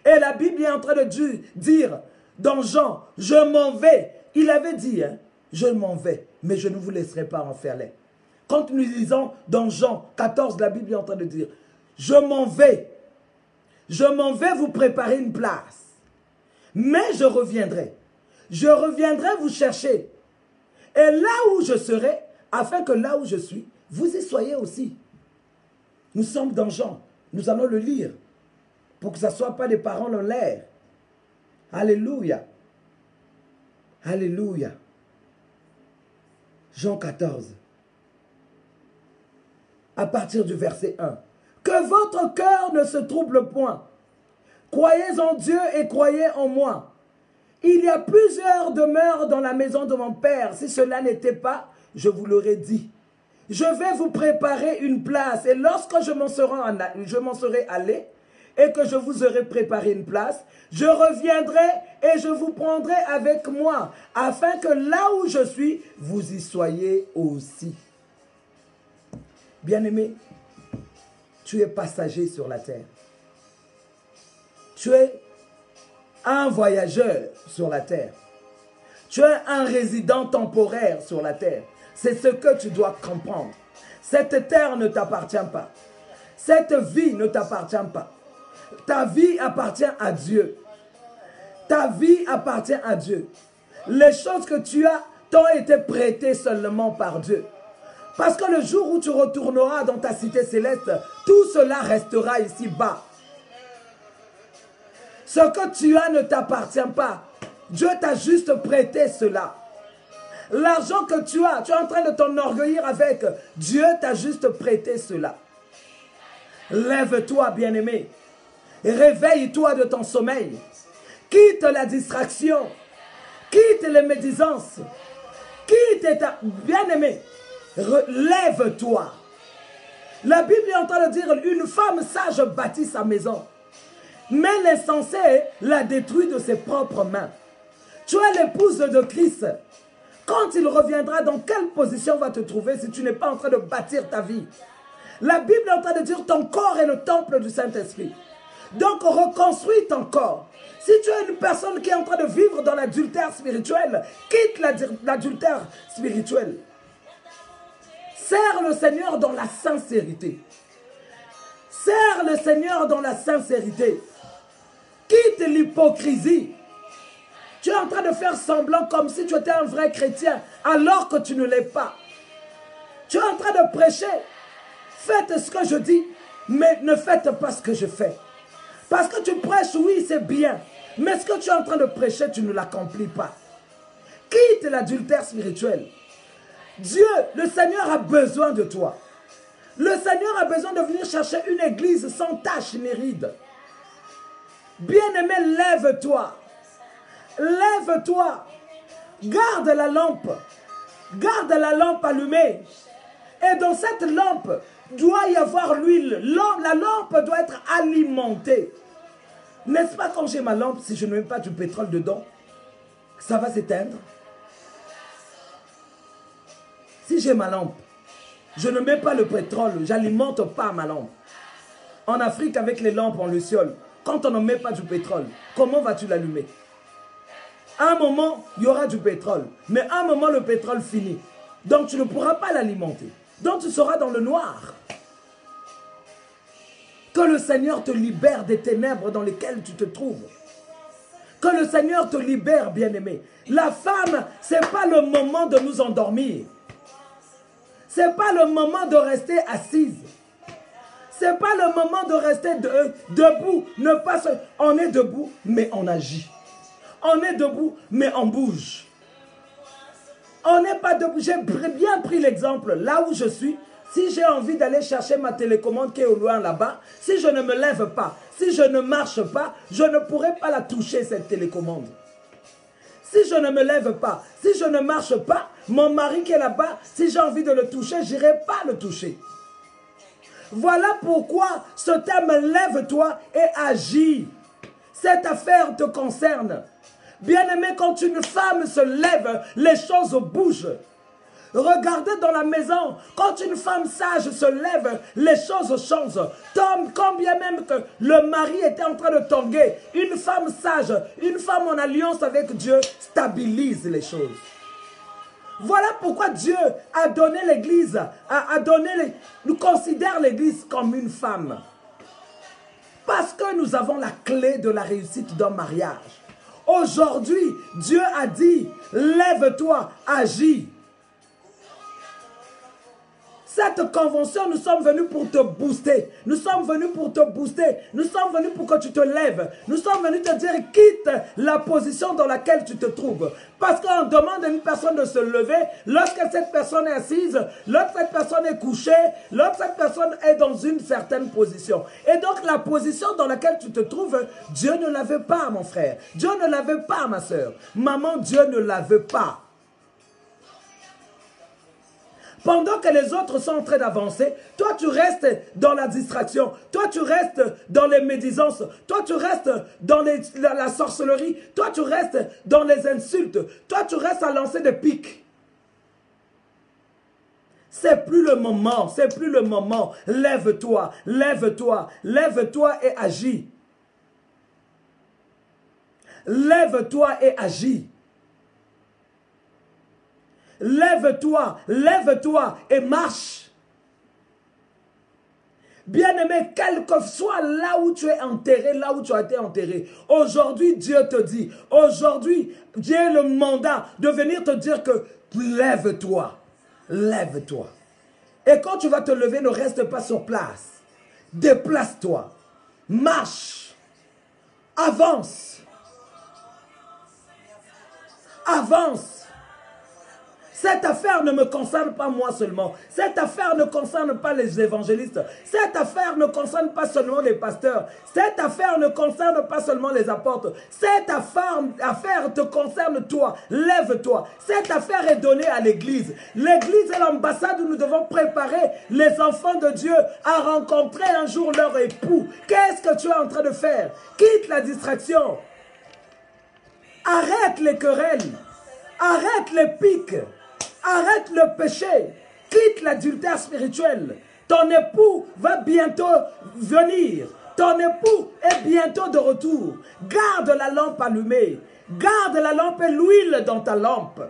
Et la Bible est en train de dire dans Jean, je m'en vais. Il avait dit, hein, je m'en vais, mais je ne vous laisserai pas enfermer. Quand nous lisons dans Jean 14, la Bible est en train de dire, je m'en vais vous préparer une place. Mais je reviendrai vous chercher. Et là où je serai, afin que là où je suis, vous y soyez aussi. Nous sommes dans Jean. Nous allons le lire. Pour que ce ne soit pas des paroles en l'air. Alléluia. Alléluia. Jean 14. À partir du verset 1. Que votre cœur ne se trouble point. Croyez en Dieu et croyez en moi. Il y a plusieurs demeures dans la maison de mon Père. Si cela n'était pas, je vous l'aurais dit. Je vais vous préparer une place. Et lorsque je m'en serai allé, et que je vous aurai préparé une place, je reviendrai et je vous prendrai avec moi, afin que là où je suis, vous y soyez aussi. Bien-aimé, tu es passager sur la terre. Tu es un voyageur sur la terre. Tu es un résident temporaire sur la terre. C'est ce que tu dois comprendre. Cette terre ne t'appartient pas. Cette vie ne t'appartient pas. Ta vie appartient à Dieu. Ta vie appartient à Dieu. Les choses que tu as t'ont été prêtées seulement par Dieu. Parce que le jour où tu retourneras dans ta cité céleste, tout cela restera ici-bas. Ce que tu as ne t'appartient pas. Dieu t'a juste prêté cela. L'argent que tu es en train de t'enorgueillir avec. Dieu t'a juste prêté cela. Lève-toi, bien-aimé. Réveille-toi de ton sommeil. Quitte la distraction. Quitte les médisances. Quitte ta... Bien-aimé, lève-toi. La Bible est en train de dire, une femme sage bâtit sa maison. Mais l'insensé la détruit de ses propres mains. Tu es l'épouse de Christ. Quand il reviendra, dans quelle position va te trouver si tu n'es pas en train de bâtir ta vie? La Bible est en train de dire ton corps est le temple du Saint-Esprit. Donc reconstruis ton corps. Si tu es une personne qui est en train de vivre dans l'adultère spirituel, quitte l'adultère spirituel. Sers le Seigneur dans la sincérité. Sers le Seigneur dans la sincérité. Quitte l'hypocrisie. Tu es en train de faire semblant comme si tu étais un vrai chrétien, alors que tu ne l'es pas. Tu es en train de prêcher. Faites ce que je dis, mais ne faites pas ce que je fais. Parce que tu prêches, oui, c'est bien. Mais ce que tu es en train de prêcher, tu ne l'accomplis pas. Quitte l'adultère spirituel. Dieu, le Seigneur a besoin de toi. Le Seigneur a besoin de venir chercher une église sans tache ni ride. Bien-aimé, lève-toi. Lève-toi. Garde la lampe. Garde la lampe allumée. Et dans cette lampe, doit y avoir l'huile. La lampe doit être alimentée. N'est-ce pas quand j'ai ma lampe, si je ne mets pas du pétrole dedans, ça va s'éteindre? Si j'ai ma lampe, je ne mets pas le pétrole, j'alimente pas ma lampe. En Afrique, avec les lampes en luciole, quand on ne met pas du pétrole, comment vas-tu l'allumer? À un moment, il y aura du pétrole. Mais à un moment, le pétrole finit. Donc, tu ne pourras pas l'alimenter. Donc, tu seras dans le noir. Que le Seigneur te libère des ténèbres dans lesquelles tu te trouves. Que le Seigneur te libère, bien-aimé. La femme, ce n'est pas le moment de nous endormir. Ce n'est pas le moment de rester assise. Ce n'est pas le moment de rester debout. Ne pas se... On est debout, mais on agit. On est debout, mais on bouge. On n'est pas debout. J'ai bien pris l'exemple. Là où je suis, si j'ai envie d'aller chercher ma télécommande qui est au loin là-bas, si je ne me lève pas, si je ne marche pas, je ne pourrai pas la toucher, cette télécommande. Si je ne me lève pas, si je ne marche pas, mon mari qui est là-bas, si j'ai envie de le toucher, je n'irai pas le toucher. Voilà pourquoi ce thème, lève-toi et agis. Cette affaire te concerne. Bien-aimé, quand une femme se lève, les choses bougent. Regardez dans la maison, quand une femme sage se lève, les choses changent. Quand bien même que le mari était en train de tanguer, une femme sage, une femme en alliance avec Dieu, stabilise les choses. Voilà pourquoi Dieu a donné l'église, nous considère l'église comme une femme. Parce que nous avons la clé de la réussite d'un mariage. Aujourd'hui, Dieu a dit, lève-toi, agis. Cette convention, nous sommes venus pour te booster. Nous sommes venus pour te booster. Nous sommes venus pour que tu te lèves. Nous sommes venus te dire, quitte la position dans laquelle tu te trouves. Parce qu'on demande à une personne de se lever lorsque cette personne est assise, lorsque cette personne est couchée, lorsque cette personne est dans une certaine position. Et donc la position dans laquelle tu te trouves, Dieu ne la veut pas, mon frère. Dieu ne la veut pas, ma soeur. Maman, Dieu ne la veut pas. Pendant que les autres sont en train d'avancer, toi tu restes dans la distraction, toi tu restes dans les médisances, toi tu restes dans la sorcellerie, toi tu restes dans les insultes, toi tu restes à lancer des pics. C'est plus le moment, c'est plus le moment. Lève-toi, lève-toi, lève-toi et agis. Lève-toi et agis. Lève-toi, lève-toi et marche. Bien-aimé, quel que soit là où tu es enterré, là où tu as été enterré, aujourd'hui Dieu te dit, aujourd'hui Dieu a le mandat de venir te dire que lève-toi, lève-toi. Et quand tu vas te lever, ne reste pas sur place. Déplace-toi, marche, avance, avance. Cette affaire ne me concerne pas moi seulement. Cette affaire ne concerne pas les évangélistes. Cette affaire ne concerne pas seulement les pasteurs. Cette affaire ne concerne pas seulement les apôtres. Cette affaire te concerne toi. Lève-toi. Cette affaire est donnée à l'église. L'église est l'ambassade où nous devons préparer les enfants de Dieu à rencontrer un jour leur époux. Qu'est-ce que tu es en train de faire? Quitte la distraction. Arrête les querelles. Arrête les piques. Arrête le péché, quitte l'adultère spirituel. Ton époux va bientôt venir. Ton époux est bientôt de retour. Garde la lampe allumée. Garde la lampe et l'huile dans ta lampe.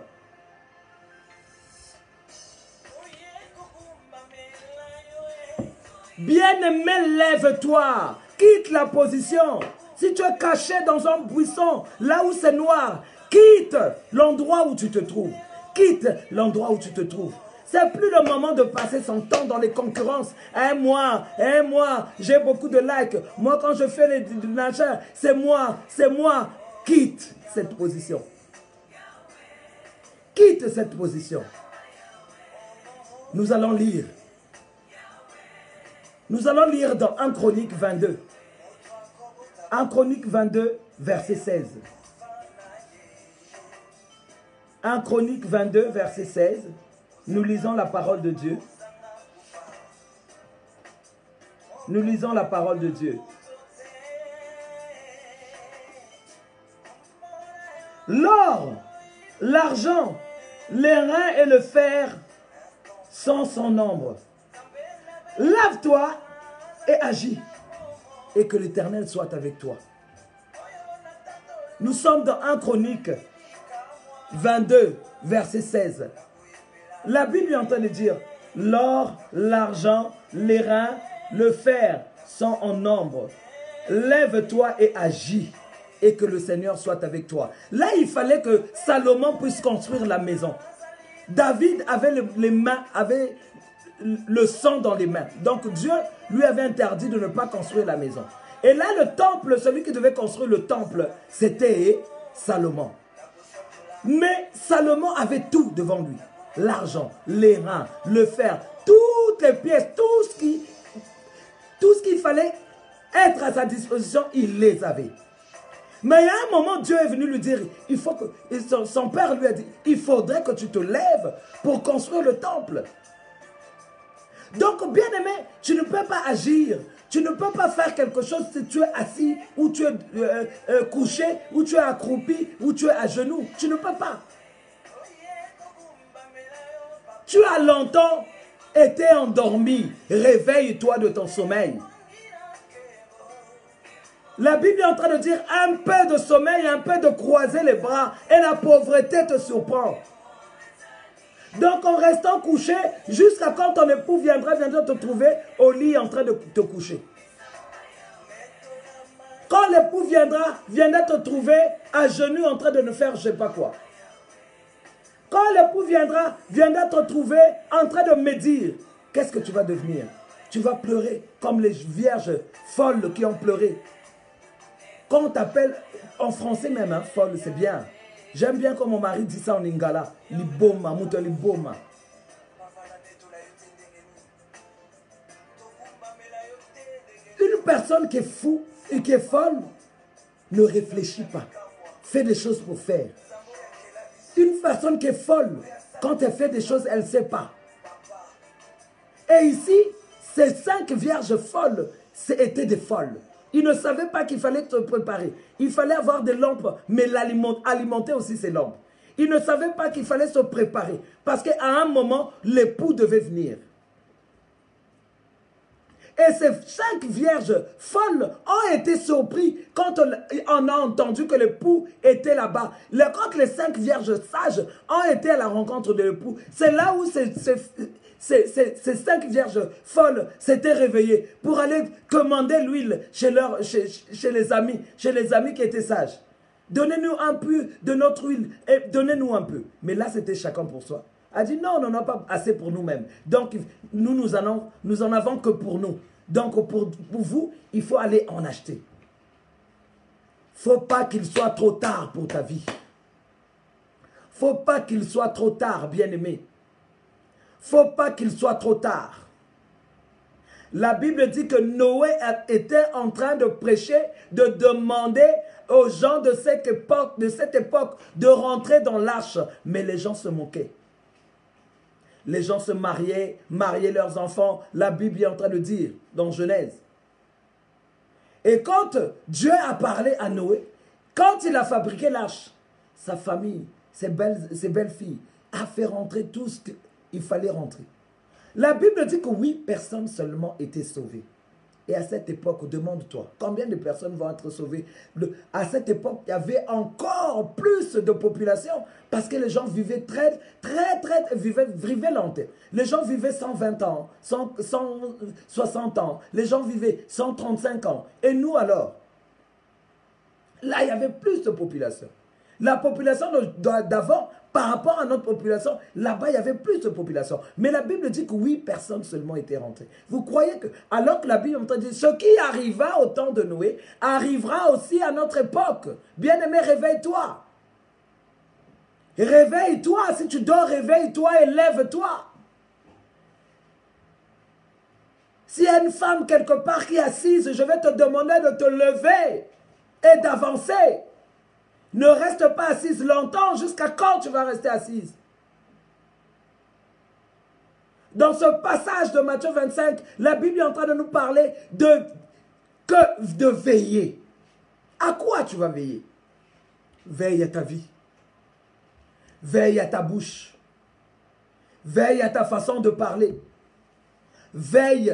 Bien-aimé, lève-toi. Quitte la position. Si tu es caché dans un buisson, là où c'est noir, quitte l'endroit où tu te trouves. Quitte l'endroit où tu te trouves. C'est plus le moment de passer son temps dans les concurrences. Moi, j'ai beaucoup de likes. Moi, quand je fais les machins, c'est moi. Quitte cette position. Quitte cette position. Nous allons lire. Nous allons lire dans 1 Chronique 22. 1 Chronique 22, verset 16. 1 Chronique 22, verset 16, nous lisons la parole de Dieu. Nous lisons la parole de Dieu. L'or, l'argent, les reins et le fer sont sans nombre. Lève-toi et agis, et que l'Éternel soit avec toi. Nous sommes dans 1 Chronique 22, verset 16. La Bible est en train de dire, l'or, l'argent, les reins, le fer sont en nombre. Lève-toi et agis, et que le Seigneur soit avec toi. Là, il fallait que Salomon puisse construire la maison. David avait les mains, avait le sang dans les mains. Donc Dieu lui avait interdit de ne pas construire la maison. Et là, le temple, celui qui devait construire le temple, c'était Salomon. Mais Salomon avait tout devant lui. L'argent, les reins, le fer, toutes les pièces, tout ce qu'il fallait être à sa disposition, il les avait. Mais il y a un moment, Dieu est venu lui dire, il faut que, son père lui a dit, il faudrait que tu te lèves pour construire le temple. Donc, bien aimé, tu ne peux pas agir. Tu ne peux pas faire quelque chose si tu es assis, ou tu es couché, ou tu es accroupi, ou tu es à genoux. Tu ne peux pas. Tu as longtemps été endormi. Réveille-toi de ton sommeil. La Bible est en train de dire un peu de sommeil, un peu de croiser les bras, et la pauvreté te surprend. Donc en restant couché, jusqu'à quand ton époux viendra te trouver au lit en train de te coucher. Quand l'époux viendra te trouver à genoux en train de ne faire je ne sais pas quoi. Quand l'époux viendra te trouver en train de médire, qu'est-ce que tu vas devenir? Tu vas pleurer comme les vierges folles qui ont pleuré. Quand on t'appelle, en français même, hein, folle, c'est bien. J'aime bien quand mon mari dit ça en lingala. Liboma, muto liboma. Une personne qui est fou et qui est folle ne réfléchit pas. Fait des choses pour faire. Une personne qui est folle, quand elle fait des choses, elle ne sait pas. Et ici, ces 5 vierges folles étaient des folles. Ils ne savaient pas qu'il fallait se préparer. Il fallait avoir des lampes, mais alimenter aussi ces lampes. Ils ne savaient pas qu'il fallait se préparer. Parce qu'à un moment, l'époux devait venir. Et ces 5 vierges folles ont été surpris quand on a entendu que l'époux était là-bas. Quand les 5 vierges sages ont été à la rencontre de l'époux, c'est là où ces 5 vierges folles s'étaient réveillées pour aller commander l'huile chez les amis qui étaient sages. Donnez-nous un peu de notre huile et donnez-nous un peu. Mais là, c'était chacun pour soi. A dit non, on n'en a pas assez pour nous-mêmes. Donc, nous en avons que pour nous. Donc, pour vous, il faut aller en acheter. Faut pas qu'il soit trop tard pour ta vie. Faut pas qu'il soit trop tard, bien-aimé. Faut pas qu'il soit trop tard. La Bible dit que Noé était en train de prêcher, de demander aux gens de cette époque de rentrer dans l'arche. Mais les gens se moquaient. Les gens se mariaient leurs enfants. La Bible est en train de dire dans Genèse. Et quand Dieu a parlé à Noé, quand il a fabriqué l'arche, sa famille, ses belles-filles, a fait rentrer tout ce qu'il fallait rentrer. La Bible dit que 8 personnes seulement étaient sauvées. Et à cette époque, demande-toi, combien de personnes vont être sauvées? À cette époque, il y avait encore plus de population parce que les gens vivaient vivaient longtemps. Les gens vivaient 120 ans, 160 ans. Les gens vivaient 135 ans. Et nous alors? Là, il y avait plus de population. La population d'avant, par rapport à notre population, là-bas, il y avait plus de population. Mais la Bible dit que 8 personnes seulement étaient rentrées. Vous croyez que, alors que la Bible est en train de dire, ce qui arriva au temps de Noé, arrivera aussi à notre époque. Bien-aimé, réveille-toi. Réveille-toi. Si tu dors, réveille-toi et lève-toi. S'il y a une femme quelque part qui est assise, je vais te demander de te lever et d'avancer. Ne reste pas assise longtemps. Jusqu'à quand tu vas rester assise? Dans ce passage de Matthieu 25, la Bible est en train de nous parler de veiller. À quoi tu vas veiller? Veille à ta vie. Veille à ta bouche. Veille à ta façon de parler. Veille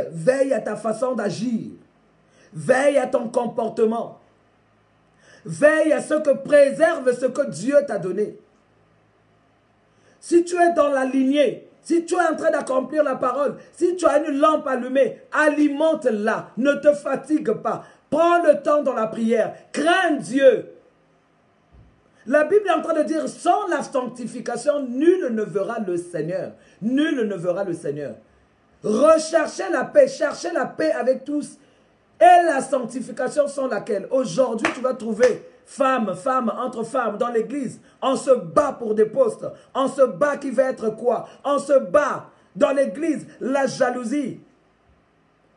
à ta façon d'agir. Veille à ton comportement. Veille à ce que préserve ce que Dieu t'a donné. Si tu es dans la lignée, si tu es en train d'accomplir la parole, si tu as une lampe allumée, alimente-la, ne te fatigue pas. Prends le temps dans la prière, crains Dieu. La Bible est en train de dire, sans la sanctification, nul ne verra le Seigneur. Nul ne verra le Seigneur. Recherchez la paix, cherchez la paix avec tous. Et la sanctification sont laquelle? Aujourd'hui, tu vas trouver femmes, entre femmes dans l'église. On se bat pour des postes. On se bat qui va être quoi? On se bat dans l'église. La jalousie.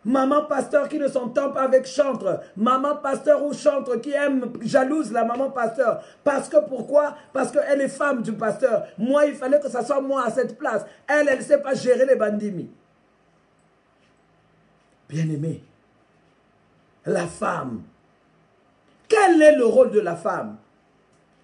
Maman pasteur qui ne s'entend pas avec chantre. Maman pasteur ou chantre qui aime, jalouse la maman pasteur. Parce que pourquoi? Parce qu'elle est femme du pasteur. Moi, il fallait que ce soit moi à cette place. Elle ne sait pas gérer les bandits. Bien-aimé. La femme. Quel est le rôle de la femme?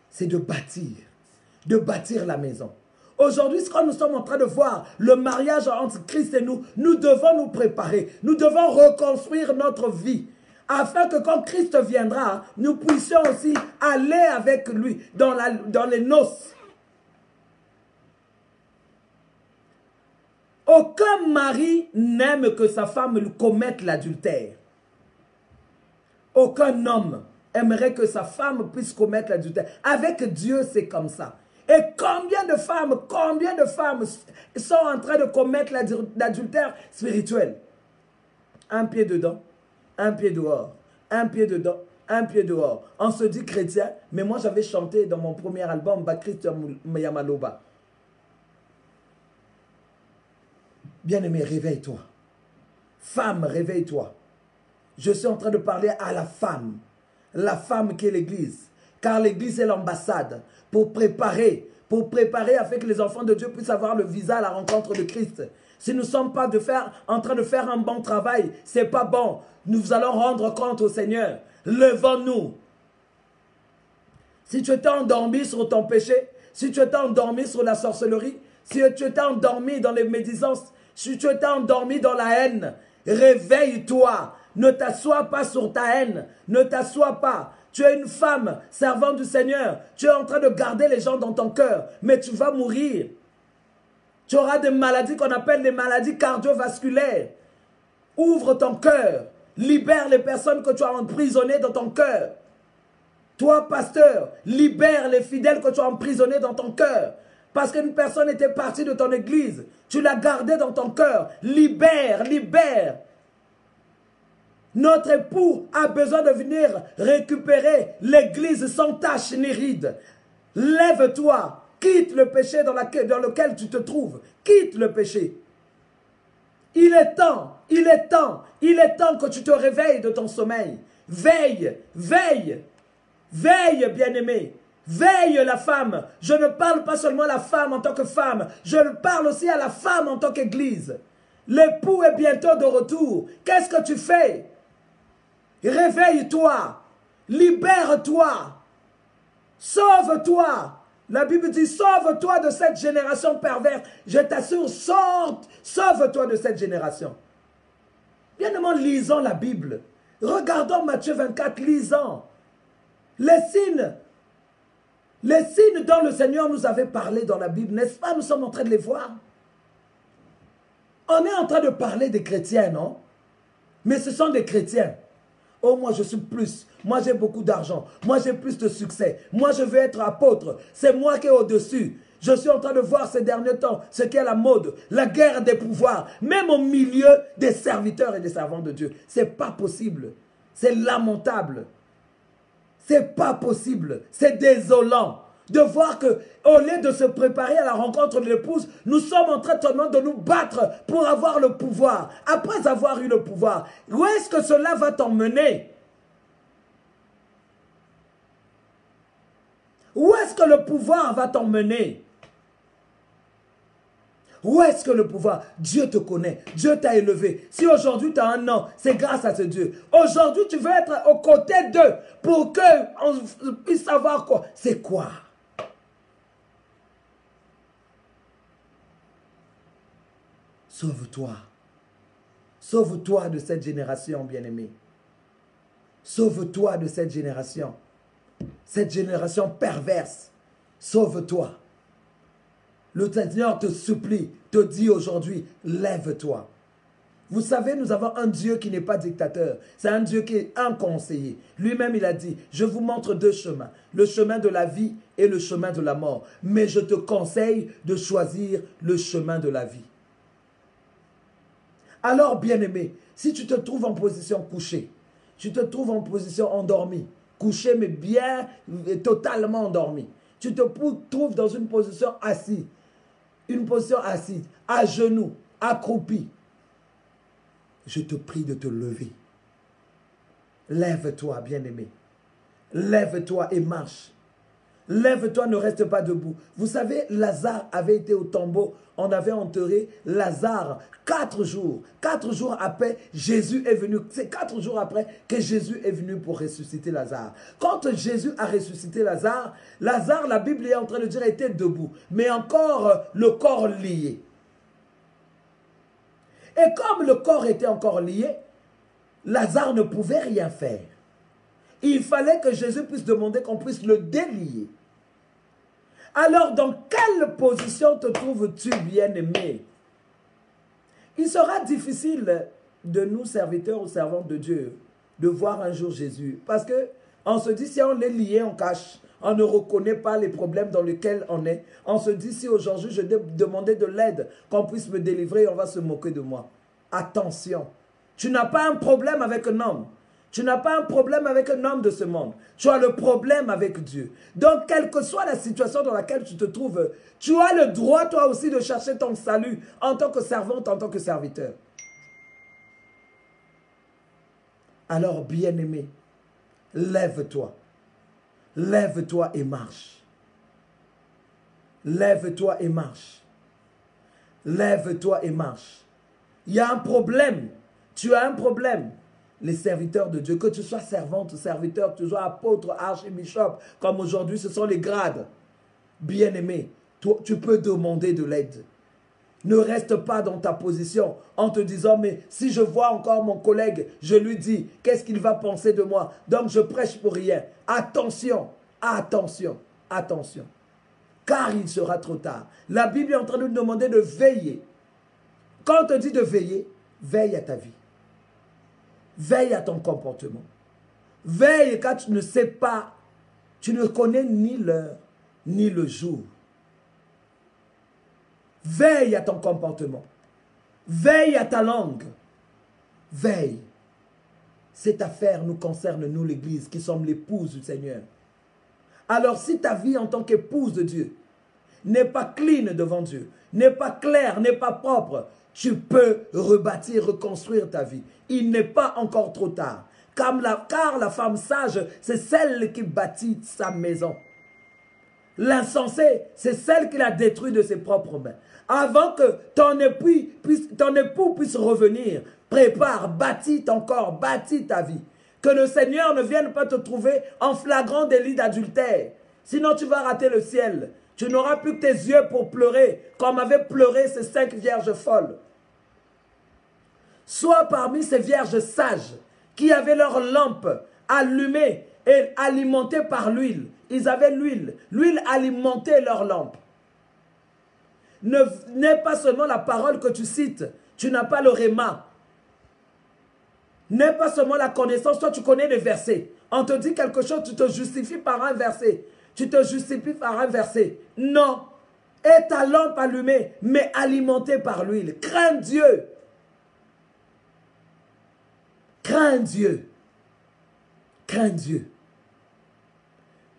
C'est de bâtir la maison. Aujourd'hui, ce que nous sommes en train de voir, le mariage entre Christ et nous, nous devons nous préparer. Nous devons reconstruire notre vie. Afin que quand Christ viendra, nous puissions aussi aller avec lui dans les noces. Aucun mari n'aime que sa femme commette l'adultère. Aucun homme aimerait que sa femme puisse commettre l'adultère. Avec Dieu, c'est comme ça. Et combien de femmes sont en train de commettre l'adultère spirituel? Un pied dedans, un pied dehors. Un pied dedans, un pied dehors. On se dit chrétien, mais moi j'avais chanté dans mon premier album, Bakristo Yamaloba. Bien-aimé, réveille-toi. Femme, réveille-toi. Je suis en train de parler à la femme qui est l'église. Car l'église est l'ambassade pour préparer afin que les enfants de Dieu puissent avoir le visa à la rencontre de Christ. Si nous ne sommes pas en train de faire un bon travail, ce n'est pas bon. Nous allons rendre compte au Seigneur. Levons-nous. Si tu étais endormi sur ton péché, si tu étais endormi sur la sorcellerie, si tu étais endormi dans les médisances, si tu étais endormi dans la haine, réveille-toi. Ne t'assois pas sur ta haine. Ne t'assois pas. Tu es une femme servante du Seigneur. Tu es en train de garder les gens dans ton cœur. Mais tu vas mourir. Tu auras des maladies qu'on appelle des maladies cardiovasculaires. Ouvre ton cœur. Libère les personnes que tu as emprisonnées dans ton cœur. Toi, pasteur, libère les fidèles que tu as emprisonnés dans ton cœur. Parce qu'une personne était partie de ton église. Tu l'as gardée dans ton cœur. Libère, libère. Notre époux a besoin de venir récupérer l'église sans tache ni ride. Lève-toi. Quitte le péché dans lequel tu te trouves. Quitte le péché. Il est temps, il est temps, il est temps que tu te réveilles de ton sommeil. Veille, veille, veille, bien-aimé. Veille la femme. Je ne parle pas seulement à la femme en tant que femme. Je parle aussi à la femme en tant qu'église. L'époux est bientôt de retour. Qu'est-ce que tu fais? Réveille-toi. Libère-toi. Sauve-toi. La Bible dit, sauve-toi de cette génération perverse. Je t'assure, sauve-toi de cette génération. Bien évidemment, lisons la Bible. Regardons Matthieu 24, lisons. Les signes dont le Seigneur nous avait parlé dans la Bible, n'est-ce pas? Nous sommes en train de les voir. On est en train de parler des chrétiens, non? Mais ce sont des chrétiens. Oh, moi je suis plus. Moi j'ai beaucoup d'argent. Moi j'ai plus de succès. Moi je veux être apôtre. C'est moi qui est au-dessus. Je suis en train de voir ces derniers temps ce qu'est la mode, la guerre des pouvoirs, même au milieu des serviteurs et des servants de Dieu. Ce n'est pas possible. C'est lamentable. C'est pas possible. C'est désolant de voir que, au lieu de se préparer à la rencontre de l'épouse, nous sommes en train de nous battre pour avoir le pouvoir. Après avoir eu le pouvoir, où est-ce que cela va t'emmener? Où est-ce que le pouvoir va t'emmener? Où est-ce que le pouvoir? Dieu te connaît, Dieu t'a élevé. Si aujourd'hui tu as un nom, c'est grâce à ce Dieu. Aujourd'hui tu veux être aux côtés d'eux pour qu'on puisse savoir quoi. C'est quoi? Sauve-toi. Sauve-toi de cette génération, bien-aimé. Sauve-toi de cette génération. Cette génération perverse. Sauve-toi. Le Seigneur te supplie, te dit aujourd'hui, lève-toi. Vous savez, nous avons un Dieu qui n'est pas dictateur. C'est un Dieu qui est un conseiller. Lui-même, il a dit, je vous montre deux chemins. Le chemin de la vie et le chemin de la mort. Mais je te conseille de choisir le chemin de la vie. Alors, bien-aimé, si tu te trouves en position couchée, tu te trouves en position endormie, couché mais bien, totalement endormi, tu te trouves dans une position assise, à genoux, accroupi, je te prie de te lever. Lève-toi, bien-aimé. Lève-toi et marche. Lève-toi, ne reste pas debout. Vous savez, Lazare avait été au tombeau. On avait enterré Lazare 4 jours. 4 jours après, Jésus est venu. C'est 4 jours après que Jésus est venu pour ressusciter Lazare. Quand Jésus a ressuscité Lazare, la Bible est en train de dire, était debout. Mais encore le corps lié. Et comme le corps était encore lié, Lazare ne pouvait rien faire. Il fallait que Jésus puisse demander qu'on puisse le délier. Alors, dans quelle position te trouves-tu, bien-aimé? Il sera difficile de nous, serviteurs ou servantes de Dieu, de voir un jour Jésus. Parce qu'on se dit, si on est lié, on cache. On ne reconnaît pas les problèmes dans lesquels on est. On se dit, si aujourd'hui je demandais de l'aide, qu'on puisse me délivrer, on va se moquer de moi. Attention, tu n'as pas un problème avec un homme. Tu n'as pas un problème avec un homme de ce monde. Tu as le problème avec Dieu. Donc, quelle que soit la situation dans laquelle tu te trouves, tu as le droit, toi aussi, de chercher ton salut en tant que servante, en tant que serviteur. Alors, bien-aimé, lève-toi. Lève-toi et marche. Lève-toi et marche. lève-toi et marche. Il y a un problème. Tu as un problème. Les serviteurs de Dieu, que tu sois servante ou serviteur, que tu sois apôtre, archibishop, comme aujourd'hui, ce sont les grades. Bien-aimé, tu peux demander de l'aide. Ne reste pas dans ta position en te disant, mais si je vois encore mon collègue, je lui dis, qu'est-ce qu'il va penser de moi? Donc je prêche pour rien. Attention, attention, attention. Car il sera trop tard. La Bible est en train de nous demander de veiller. Quand on te dit de veiller, veille à ta vie. Veille à ton comportement. Veille quand tu ne sais pas, tu ne connais ni l'heure, ni le jour. Veille à ton comportement. Veille à ta langue. Veille. Cette affaire nous concerne, nous l'Église, qui sommes l'épouse du Seigneur. Alors si ta vie en tant qu'épouse de Dieu n'est pas clean devant Dieu, n'est pas claire, n'est pas propre, tu peux rebâtir, reconstruire ta vie. Il n'est pas encore trop tard. Car la femme sage, c'est celle qui bâtit sa maison. L'insensé, c'est celle qui l'a détruit de ses propres mains. Avant que ton époux puisse revenir, prépare, bâtis ton corps, bâtis ta vie. Que le Seigneur ne vienne pas te trouver en flagrant délit d'adultère. Sinon, tu vas rater le ciel. Tu n'auras plus que tes yeux pour pleurer, comme avaient pleuré ces 5 vierges folles. Sois parmi ces vierges sages qui avaient leur lampe allumée et alimentée par l'huile. Ils avaient l'huile. L'huile alimentait leur lampe. N'est pas seulement la parole que tu cites. Tu n'as pas le réma. N'est pas seulement la connaissance. Toi, tu connais les versets. On te dit quelque chose, tu te justifies par un verset. Tu te justifies par un verset. Non. Et ta lampe allumée, mais alimentée par l'huile. Crains Dieu. Crains Dieu. Crains Dieu.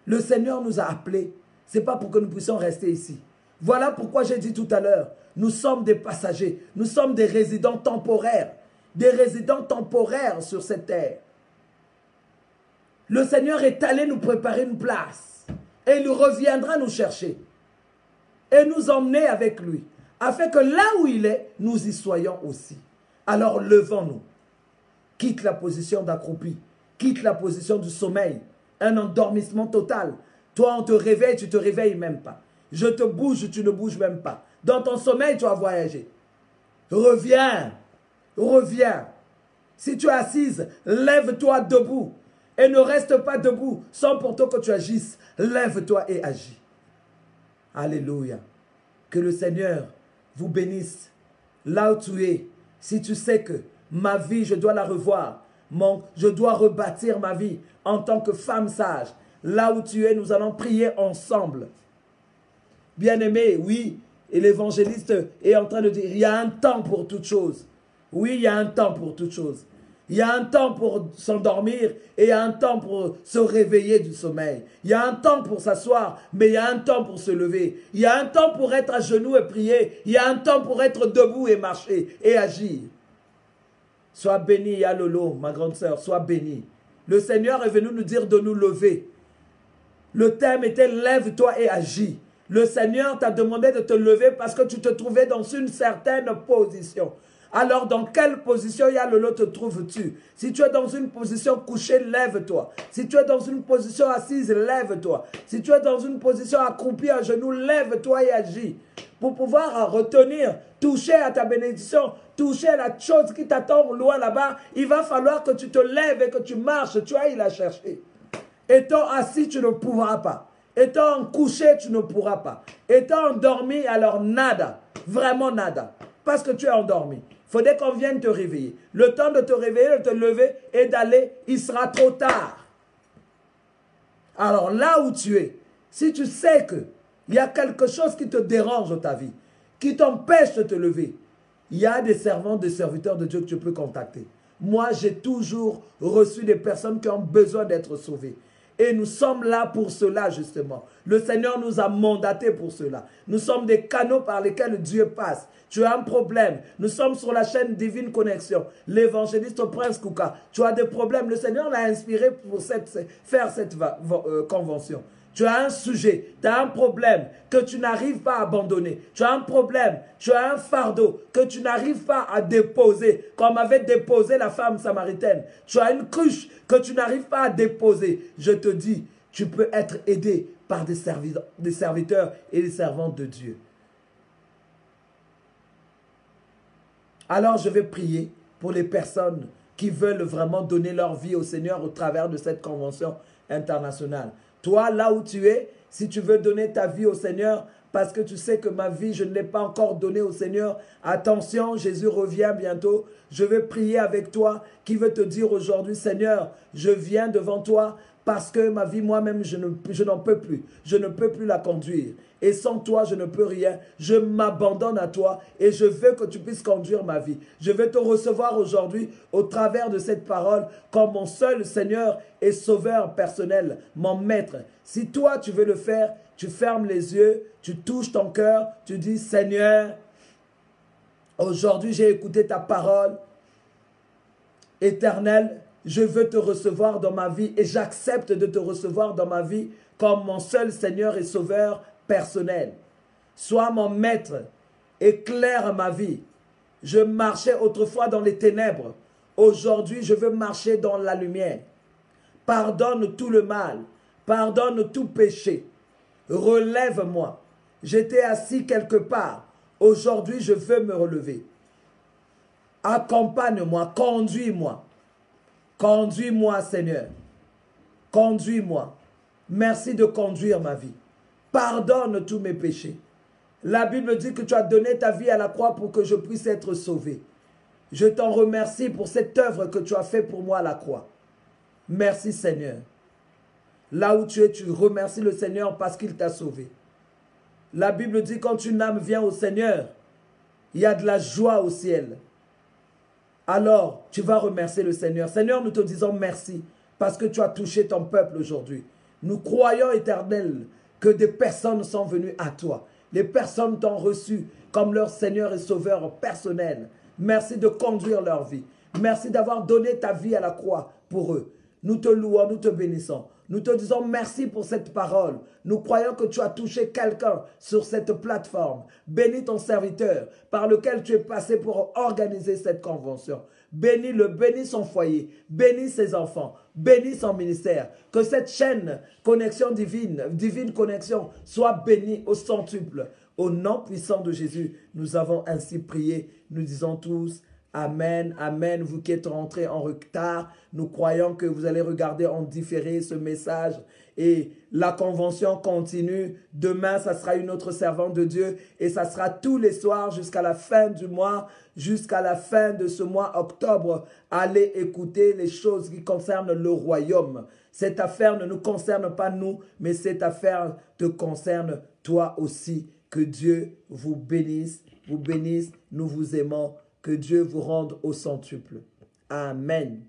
Le Seigneur nous a appelés. Ce n'est pas pour que nous puissions rester ici. Voilà pourquoi j'ai dit tout à l'heure, nous sommes des passagers. Nous sommes des résidents temporaires. Des résidents temporaires sur cette terre. Le Seigneur est allé nous préparer une place. Et il reviendra nous chercher. Et nous emmener avec lui. Afin que là où il est, nous y soyons aussi. Alors levons-nous. Quitte la position d'accroupi. Quitte la position du sommeil. Un endormissement total. Toi, on te réveille, tu ne te réveilles même pas. Je te bouge, tu ne bouges même pas. Dans ton sommeil, tu as voyagé. Reviens. Reviens. Si tu es assise, lève-toi debout. Et ne reste pas debout sans pourtant que tu agisses. Lève-toi et agis. Alléluia. Que le Seigneur vous bénisse. Là où tu es, si tu sais que ma vie, je dois la revoir. Je dois rebâtir ma vie en tant que femme sage. Là où tu es, nous allons prier ensemble. Bien-aimé, oui, et l'évangéliste est en train de dire, il y a un temps pour toute chose. Oui, il y a un temps pour toute chose. Il y a un temps pour s'endormir et il y a un temps pour se réveiller du sommeil. Il y a un temps pour s'asseoir, mais il y a un temps pour se lever. Il y a un temps pour être à genoux et prier. Il y a un temps pour être debout et marcher et agir. Sois béni, Yalolo, ma grande sœur, sois béni. Le Seigneur est venu nous dire de nous lever. Le thème était « Lève-toi et agis ». Le Seigneur t'a demandé de te lever parce que tu te trouvais dans une certaine position. Alors, dans quelle position, Yalolo, te trouves-tu? Si tu es dans une position couchée, lève-toi. Si tu es dans une position assise, lève-toi. Si tu es dans une position accroupie à genoux, lève-toi et agis. Pour pouvoir retenir, toucher à ta bénédiction, toucher à la chose qui t'attend loin là-bas, il va falloir que tu te lèves et que tu marches, tu ailles la chercher. Étant assis, tu ne pourras pas. Étant couché, tu ne pourras pas. Étant endormi, alors nada. Vraiment nada. Parce que tu es endormi. Il faudrait qu'on vienne te réveiller. Le temps de te réveiller, de te lever et d'aller, il sera trop tard. Alors là où tu es, si tu sais qu'il y a quelque chose qui te dérange dans ta vie, qui t'empêche de te lever, il y a des servants, des serviteurs de Dieu que tu peux contacter. Moi, j'ai toujours reçu des personnes qui ont besoin d'être sauvées. Et nous sommes là pour cela, justement. Le Seigneur nous a mandatés pour cela. Nous sommes des canaux par lesquels Dieu passe. Tu as un problème. Nous sommes sur la chaîne Divine Connexion. L'évangéliste Prince Kouka. Tu as des problèmes. Le Seigneur l'a inspiré pour faire cette convention. tu as un sujet, tu as un problème que tu n'arrives pas à abandonner. Tu as un problème, tu as un fardeau que tu n'arrives pas à déposer, comme avait déposé la femme samaritaine. Tu as une cruche que tu n'arrives pas à déposer. Je te dis, tu peux être aidé par des serviteurs et des servantes de Dieu. Alors je vais prier pour les personnes qui veulent vraiment donner leur vie au Seigneur au travers de cette convention internationale. Toi, là où tu es, si tu veux donner ta vie au Seigneur, parce que tu sais que ma vie, je ne l'ai pas encore donnée au Seigneur, attention, Jésus revient bientôt. Je vais prier avec toi qui veut te dire aujourd'hui, Seigneur, je viens devant toi parce que ma vie moi-même, je n'en peux plus. Je ne peux plus la conduire. Et sans toi, je ne peux rien. Je m'abandonne à toi et je veux que tu puisses conduire ma vie. Je veux te recevoir aujourd'hui au travers de cette parole comme mon seul Seigneur et Sauveur personnel, mon Maître. Si toi, tu veux le faire, tu fermes les yeux, tu touches ton cœur, tu dis, Seigneur, aujourd'hui j'ai écouté ta parole éternelle. Je veux te recevoir dans ma vie et j'accepte de te recevoir dans ma vie comme mon seul Seigneur et Sauveur personnel. Sois mon maître, éclaire ma vie. Je marchais autrefois dans les ténèbres. Aujourd'hui, je veux marcher dans la lumière. Pardonne tout le mal. Pardonne tout péché. Relève-moi. J'étais assis quelque part. Aujourd'hui, je veux me relever. Accompagne-moi, conduis-moi. Conduis-moi, Seigneur. Conduis-moi. Merci de conduire ma vie. Pardonne tous mes péchés. La Bible dit que tu as donné ta vie à la croix pour que je puisse être sauvé. Je t'en remercie pour cette œuvre que tu as fait pour moi à la croix. Merci, Seigneur. Là où tu es, tu remercies le Seigneur parce qu'il t'a sauvé. La Bible dit quand une âme vient au Seigneur, il y a de la joie au ciel. Alors, tu vas remercier le Seigneur. Seigneur, nous te disons merci parce que tu as touché ton peuple aujourd'hui. Nous croyons, Éternel, que des personnes sont venues à toi. Les personnes t'ont reçu comme leur Seigneur et Sauveur personnel. Merci de conduire leur vie. Merci d'avoir donné ta vie à la croix pour eux. Nous te louons, nous te bénissons. Nous te disons merci pour cette parole. Nous croyons que tu as touché quelqu'un sur cette plateforme. Bénis ton serviteur par lequel tu es passé pour organiser cette convention. Bénis-le, bénis son foyer, bénis ses enfants, bénis son ministère. Que cette chaîne Connexion Divine, Divine Connexion, soit bénie au centuple. Au nom puissant de Jésus, nous avons ainsi prié. Nous disons tous Amen, Amen. Vous qui êtes rentrés en retard, nous croyons que vous allez regarder en différé ce message. Et la convention continue. Demain, ça sera une autre servante de Dieu. Et ça sera tous les soirs jusqu'à la fin du mois, jusqu'à la fin de ce mois octobre. Allez écouter les choses qui concernent le royaume. Cette affaire ne nous concerne pas nous, mais cette affaire te concerne toi aussi. Que Dieu vous bénisse, nous vous aimons. Que Dieu vous rende au centuple. Amen.